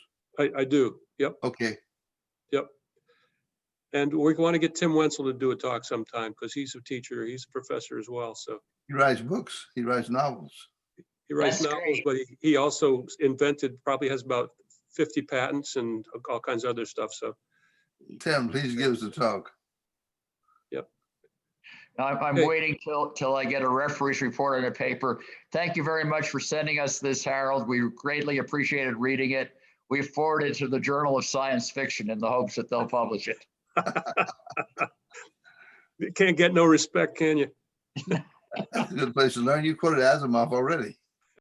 I do. Yep. Okay. Yep. And we want to get Tim Wenzel to do a talk sometime because he's a teacher. He's a professor as well. So He writes books. He writes novels. he writes That's novels, great. but he also invented, probably has about 50 patents and all kinds of other stuff. So Tim, please give us a talk. yep. I'm Okay. waiting till I get a referee's report on the paper. Thank you very much for sending us this, Harold. We greatly appreciated reading it. We forwarded it to the Journal of Science Fiction in the hopes that they'll publish it. You can't get no respect, can you? That's a good place to learn. You quoted Asimov already.